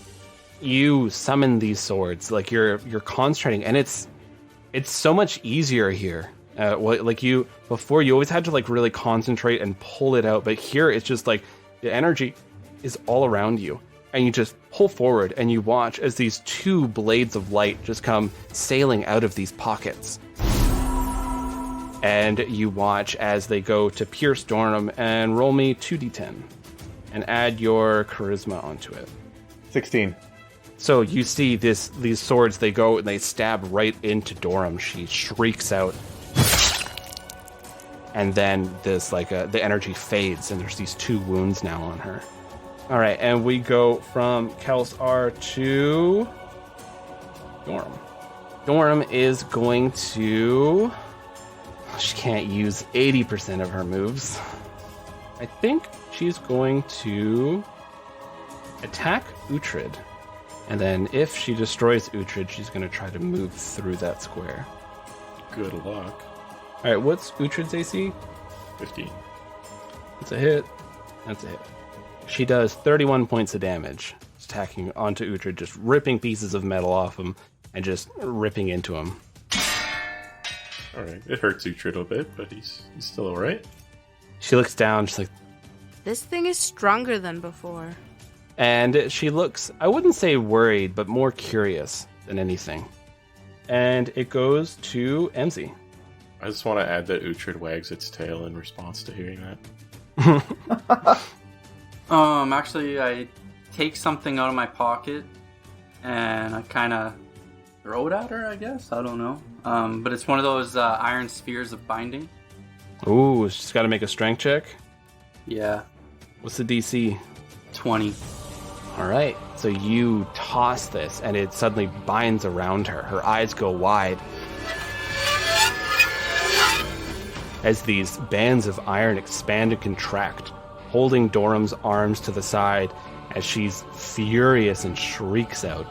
You summon these swords, like you're concentrating, and it's so much easier here. Before you always had to like really concentrate and pull it out, but here it's just like the energy is all around you, and you just pull forward and you watch as these two blades of light just come sailing out of these pockets. And you watch as they go to pierce Dorem, and roll me 2d10 and add your charisma onto it.
16.
So you see these swords, they go and they stab right into Dorem. She shrieks out. And then the energy fades, and there's these two wounds now on her. All right, and we go from Kelsar to Dorem. Dorem is going to... She can't use 80% of her moves. I think she's going to attack Uhtred. And then if she destroys Uhtred, she's going to try to move through that square.
Good luck.
All right, what's Uhtred's AC?
15.
That's a hit. That's a hit. She does 31 points of damage, attacking onto Uhtred, just ripping pieces of metal off him and just ripping into him.
Alright, it hurts Uhtred a bit, but he's still alright.
She looks down, she's like...
This thing is stronger than before.
And she looks, I wouldn't say worried, but more curious than anything. And it goes to Emzy.
I just want to add that Uhtred wags its tail in response to hearing that.
Actually, I take something out of my pocket and I kind of throw it at her, I guess. I don't know. But it's one of those iron spheres of binding.
Ooh, she's got to make a strength check?
Yeah.
What's the DC?
20.
All right. So you toss this and it suddenly binds around her. Her eyes go wide as these bands of iron expand and contract, holding Dorem's arms to the side as she's furious and shrieks out.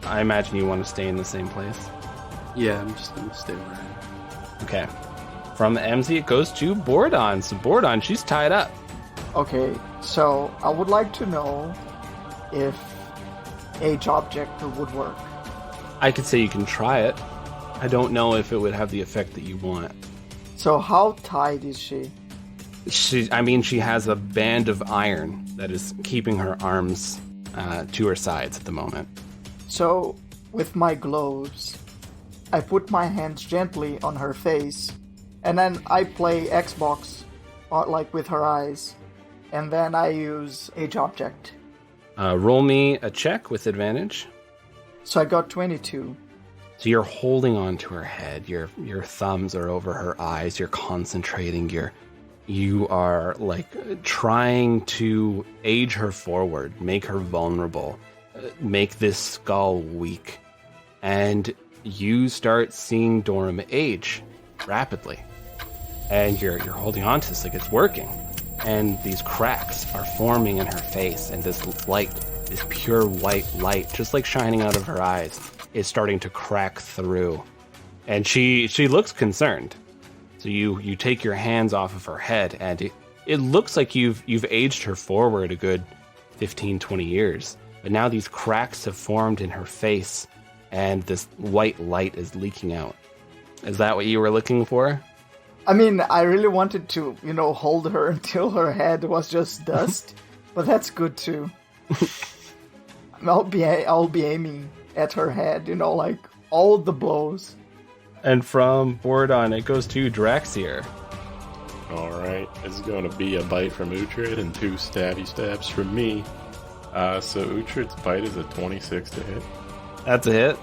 I imagine you want to stay in the same place.
Yeah, I'm just going to stay where I am.
Okay. From Emzy, it goes to Bordon. So Bordon, she's tied up.
Okay, so I would like to know if Age Object would work.
I could say you can try it. I don't know if it would have the effect that you want.
So how tied is she?
She has a band of iron that is keeping her arms to her sides at the moment.
So, with my gloves, I put my hands gently on her face, and then I play Xbox, with her eyes, and then I use Age Object.
Roll me a check with advantage.
So I got 22.
So you're holding on to her head, your thumbs are over her eyes, you're concentrating, you are trying to age her forward, make her vulnerable, make this skull weak. And you start seeing Dorem age rapidly. And you're holding on to this like it's working. And these cracks are forming in her face, and this light, this pure white light, just like shining out of her eyes, is starting to crack through. And she looks concerned. So you take your hands off of her head, and it looks like you've aged her forward a good 15, 20 years. But now these cracks have formed in her face, and this white light is leaking out. Is that what you were looking for?
I mean, I really wanted to, hold her until her head was just dust, but that's good too. I'll be aiming at her head, all the blows.
And from Bordon, it goes to Draxier.
Alright, it's going to be a bite from Uhtred and 2 stabby stabs from me. So Uhtred's bite is a 26 to hit.
That's a hit.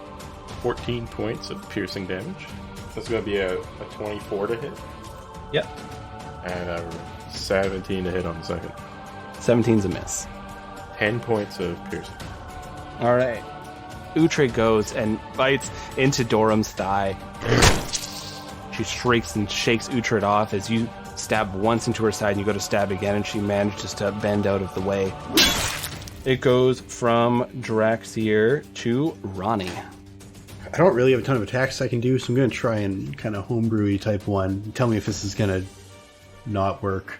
14 points of piercing damage. That's going to be a 24 to hit.
Yep.
And a 17 to hit on the second.
17's a miss.
10 points of piercing.
All right. Uhtred goes and bites into Dorem's thigh. She shrieks and shakes Uhtred off as you stab once into her side and you go to stab again, and she manages to bend out of the way. It goes from Draxier to Ronnie.
I don't really have a ton of attacks I can do, so I'm going to try and kind of homebrewy type one. Tell me if this is going to not work.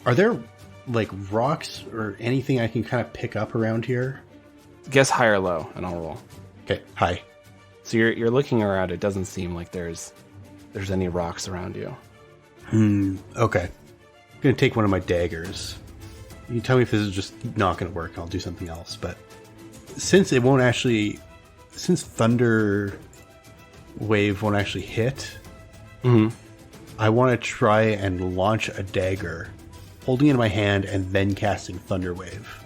Are there, like, rocks or anything I can kind of pick up around here?
Guess high or low, and I'll roll.
Okay, high.
So you're looking around. It doesn't seem like there's any rocks around you.
Okay. I'm going to take one of my daggers. You can tell me if this is just not going to work. I'll do something else. But since it won't actually... Since Thunder Wave won't actually hit, I want to try and launch a dagger, holding it in my hand and then casting Thunder Wave.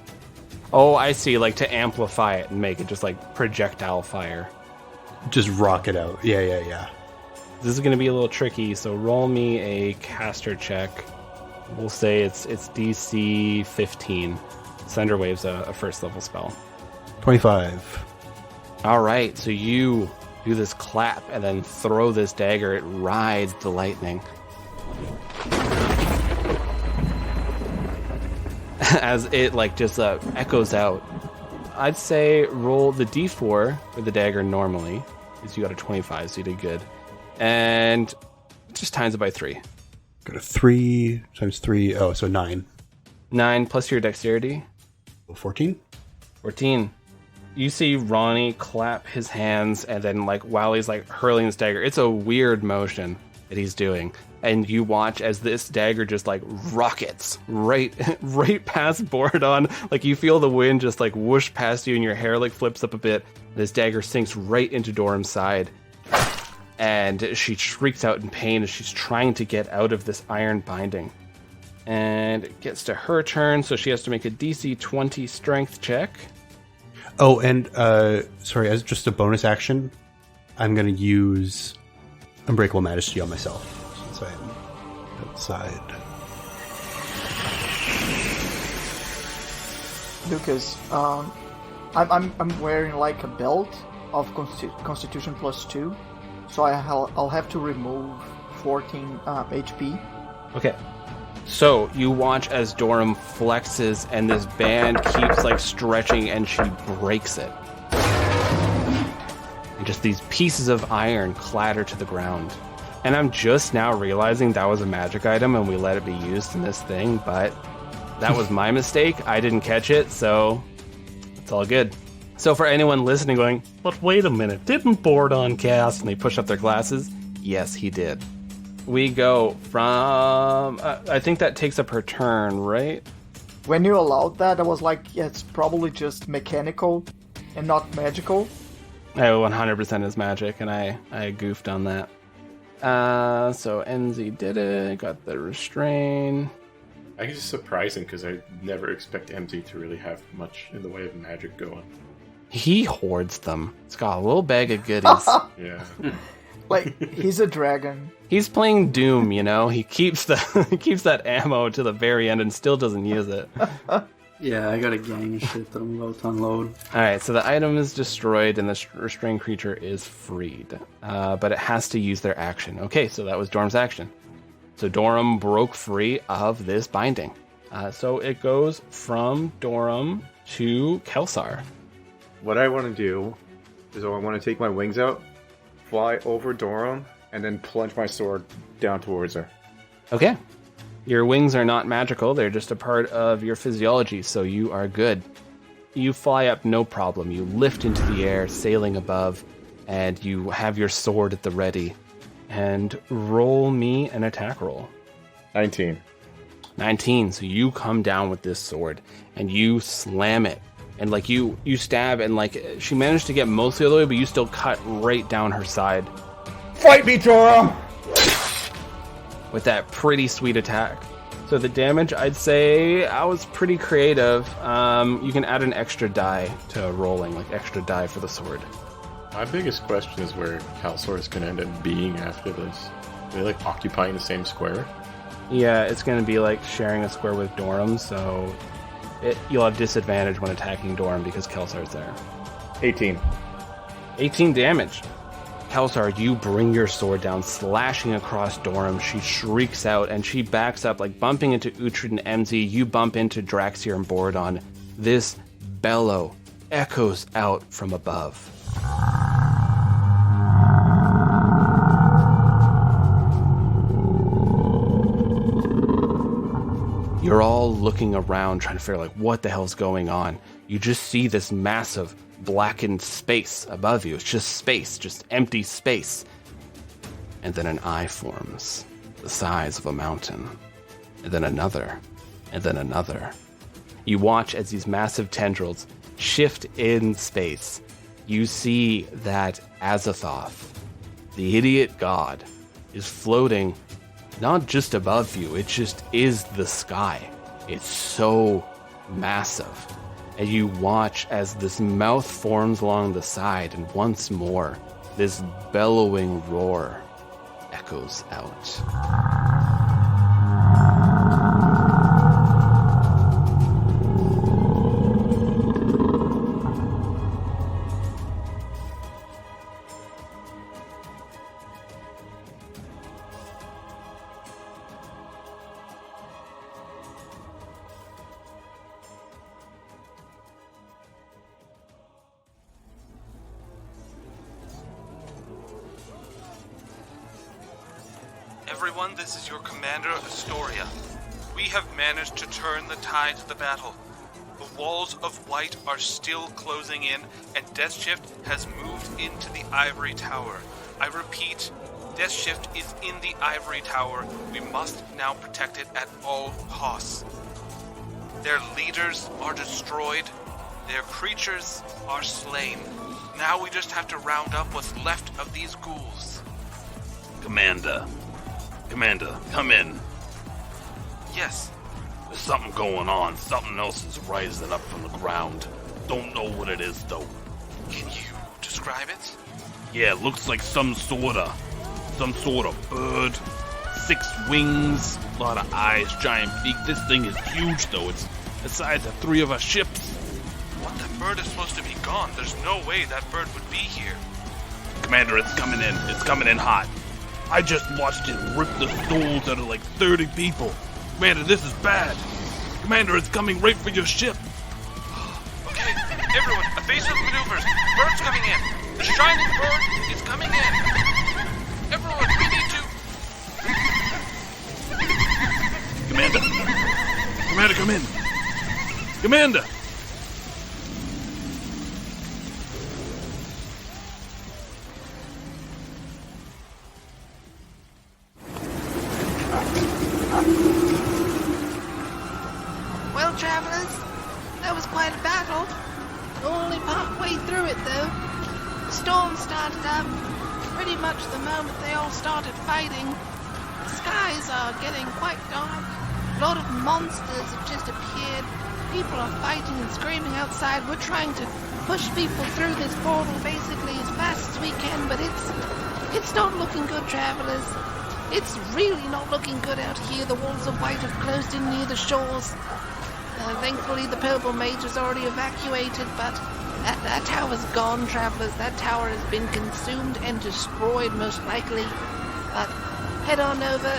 Oh, I see. Like to amplify it and make it just like projectile fire.
Just rock it out. Yeah.
This is going to be a little tricky, so roll me a caster check. We'll say it's DC 15. Thunder Wave's a first level spell.
25.
All right, so you do this clap and then throw this dagger. It rides the lightning. As it like just echoes out. I'd say roll the d4 for the dagger normally, because you got a 25, so you did good. And just times it by 3.
Got a 3 times 3. Oh, so 9.
9 plus your dexterity.
14.
14. You see Ronnie clap his hands, and then like while he's like hurling this dagger, it's a weird motion that he's doing. And you watch as this dagger just like rockets right past Bordon. Like you feel the wind just like whoosh past you, and your hair like flips up a bit. This dagger sinks right into Dorem's side. And she shrieks out in pain as she's trying to get out of this iron binding. And it gets to her turn, so she has to make a DC 20 strength check.
Oh, and sorry, as just a bonus action, I'm going to use Unbreakable Majesty on myself, since I'm outside.
Lucas, I'm wearing like a belt of Constitution +2, so I'll have to remove 14 HP.
Okay. So you watch as Dorem flexes and this band keeps like stretching and she breaks it. And just these pieces of iron clatter to the ground. And I'm just now realizing that was a magic item and we let it be used in this thing, but that was my mistake. I didn't catch it, so it's all good. So for anyone listening going, but wait a minute, didn't Bordon cast? And they push up their glasses. Yes, he did. We go from... I think that takes up her turn, right?
When you allowed that, I was like, yeah, it's probably just mechanical and not magical.
Oh, 100% is magic, and I goofed on that. So NZ did it, got the restrain.
I guess it's surprising because I never expect MZ to really have much in the way of magic going.
He hoards them. He's got a little bag of goodies.
Yeah.
Like, he's a dragon.
He's playing Doom, you know? He keeps that ammo to the very end and still doesn't use it.
Yeah, I got a gang of shit that I'm about to unload.
Alright, so the item is destroyed and the restrained creature is freed. But it has to use their action. Okay, so that was Dorem's action. So Dorem broke free of this binding. So it goes from Dorem to Kelsar.
What I want to do is I want to take my wings out, fly over Dorem, and then plunge my sword down towards her.
Okay. Your wings are not magical, they're just a part of your physiology, so you are good. You fly up no problem. You lift into the air, sailing above, and you have your sword at the ready. And roll me an attack roll.
19.
19, so you come down with this sword, and you slam it. And like you stab, and like she managed to get mostly of the way, but you still cut right down her side.
Fight me, Dorem!
with that pretty sweet attack. So the damage, I'd say I was pretty creative. You can add an extra die to rolling, like extra die for the sword.
My biggest question is where Calsor is going to end up being after this. Are they like occupying the same square?
Yeah, it's going to be like sharing a square with Dorem, so you'll have disadvantage when attacking Dorem because Kelsar's there.
18.
18 damage. Kelsar, you bring your sword down, slashing across Dorem. She shrieks out, and she backs up, like bumping into Uhtred and Emzy. You bump into Draxir and Borodon. This bellow echoes out from above. You're all looking around, trying to figure like what the hell's going on. You just see this massive blackened space above you. It's just space, just empty space. And then an eye forms, the size of a mountain. And then another, and then another. You watch as these massive tendrils shift in space. You see that Azathoth, the idiot god, is floating not just above you, it just is the sky. It's so massive. And you watch as this mouth forms along the side, and once more, this bellowing roar echoes out.
Everyone, this is your commander, Astoria. We have managed to turn the tide of the battle. The walls of white are still closing in, and Deathshift has moved into the Ivory Tower. I repeat, Deathshift is in the Ivory Tower. We must now protect it at all costs. Their leaders are destroyed. Their creatures are slain. Now we just have to round up what's left of these ghouls.
Commander, come in.
Yes.
There's something going on. Something else is rising up from the ground. Don't know what it is, though.
Can you describe it?
Yeah, it looks like some sort of bird. 6 wings, a lot of eyes, giant beak. This thing is huge, though. It's the size of 3 of our ships.
What? That bird is supposed to be gone. There's no way that bird would be here.
Commander, it's coming in. It's coming in hot. I just watched it rip the souls out of like 30 people. Commander, this is bad. Commander, it's coming right for your ship.
Okay, everyone, evasive maneuvers. Bird's coming in. The shining bird is coming in. Everyone, we need to...
Commander, come in. Commander!
Well, travelers, that was quite a battle. Only partway through it, though. The storm started up pretty much the moment they all started fighting. The skies are getting quite dark. A lot of monsters have just appeared. People are fighting and screaming outside. We're trying to push people through this portal basically as fast as we can, but it's not looking good, travelers. It's really not looking good out here. The walls of white have closed in near the shores. Thankfully, the purple mage is already evacuated, but that tower's gone, travelers. That tower has been consumed and destroyed, most likely. But head on over.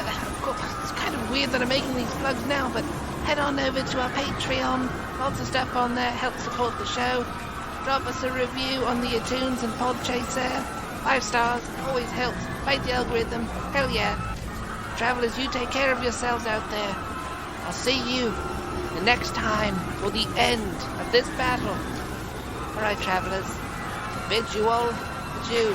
It's kind of weird that I'm making these plugs now, but head on over to our Patreon. Lots of stuff on there. Help support the show. Drop us a review on the iTunes and Podchaser. 5 stars always helps. Fight the algorithm. Hell yeah. Travelers, you take care of yourselves out there. I'll see you the next time for the end of this battle. Alright, travelers. Bid you all adieu.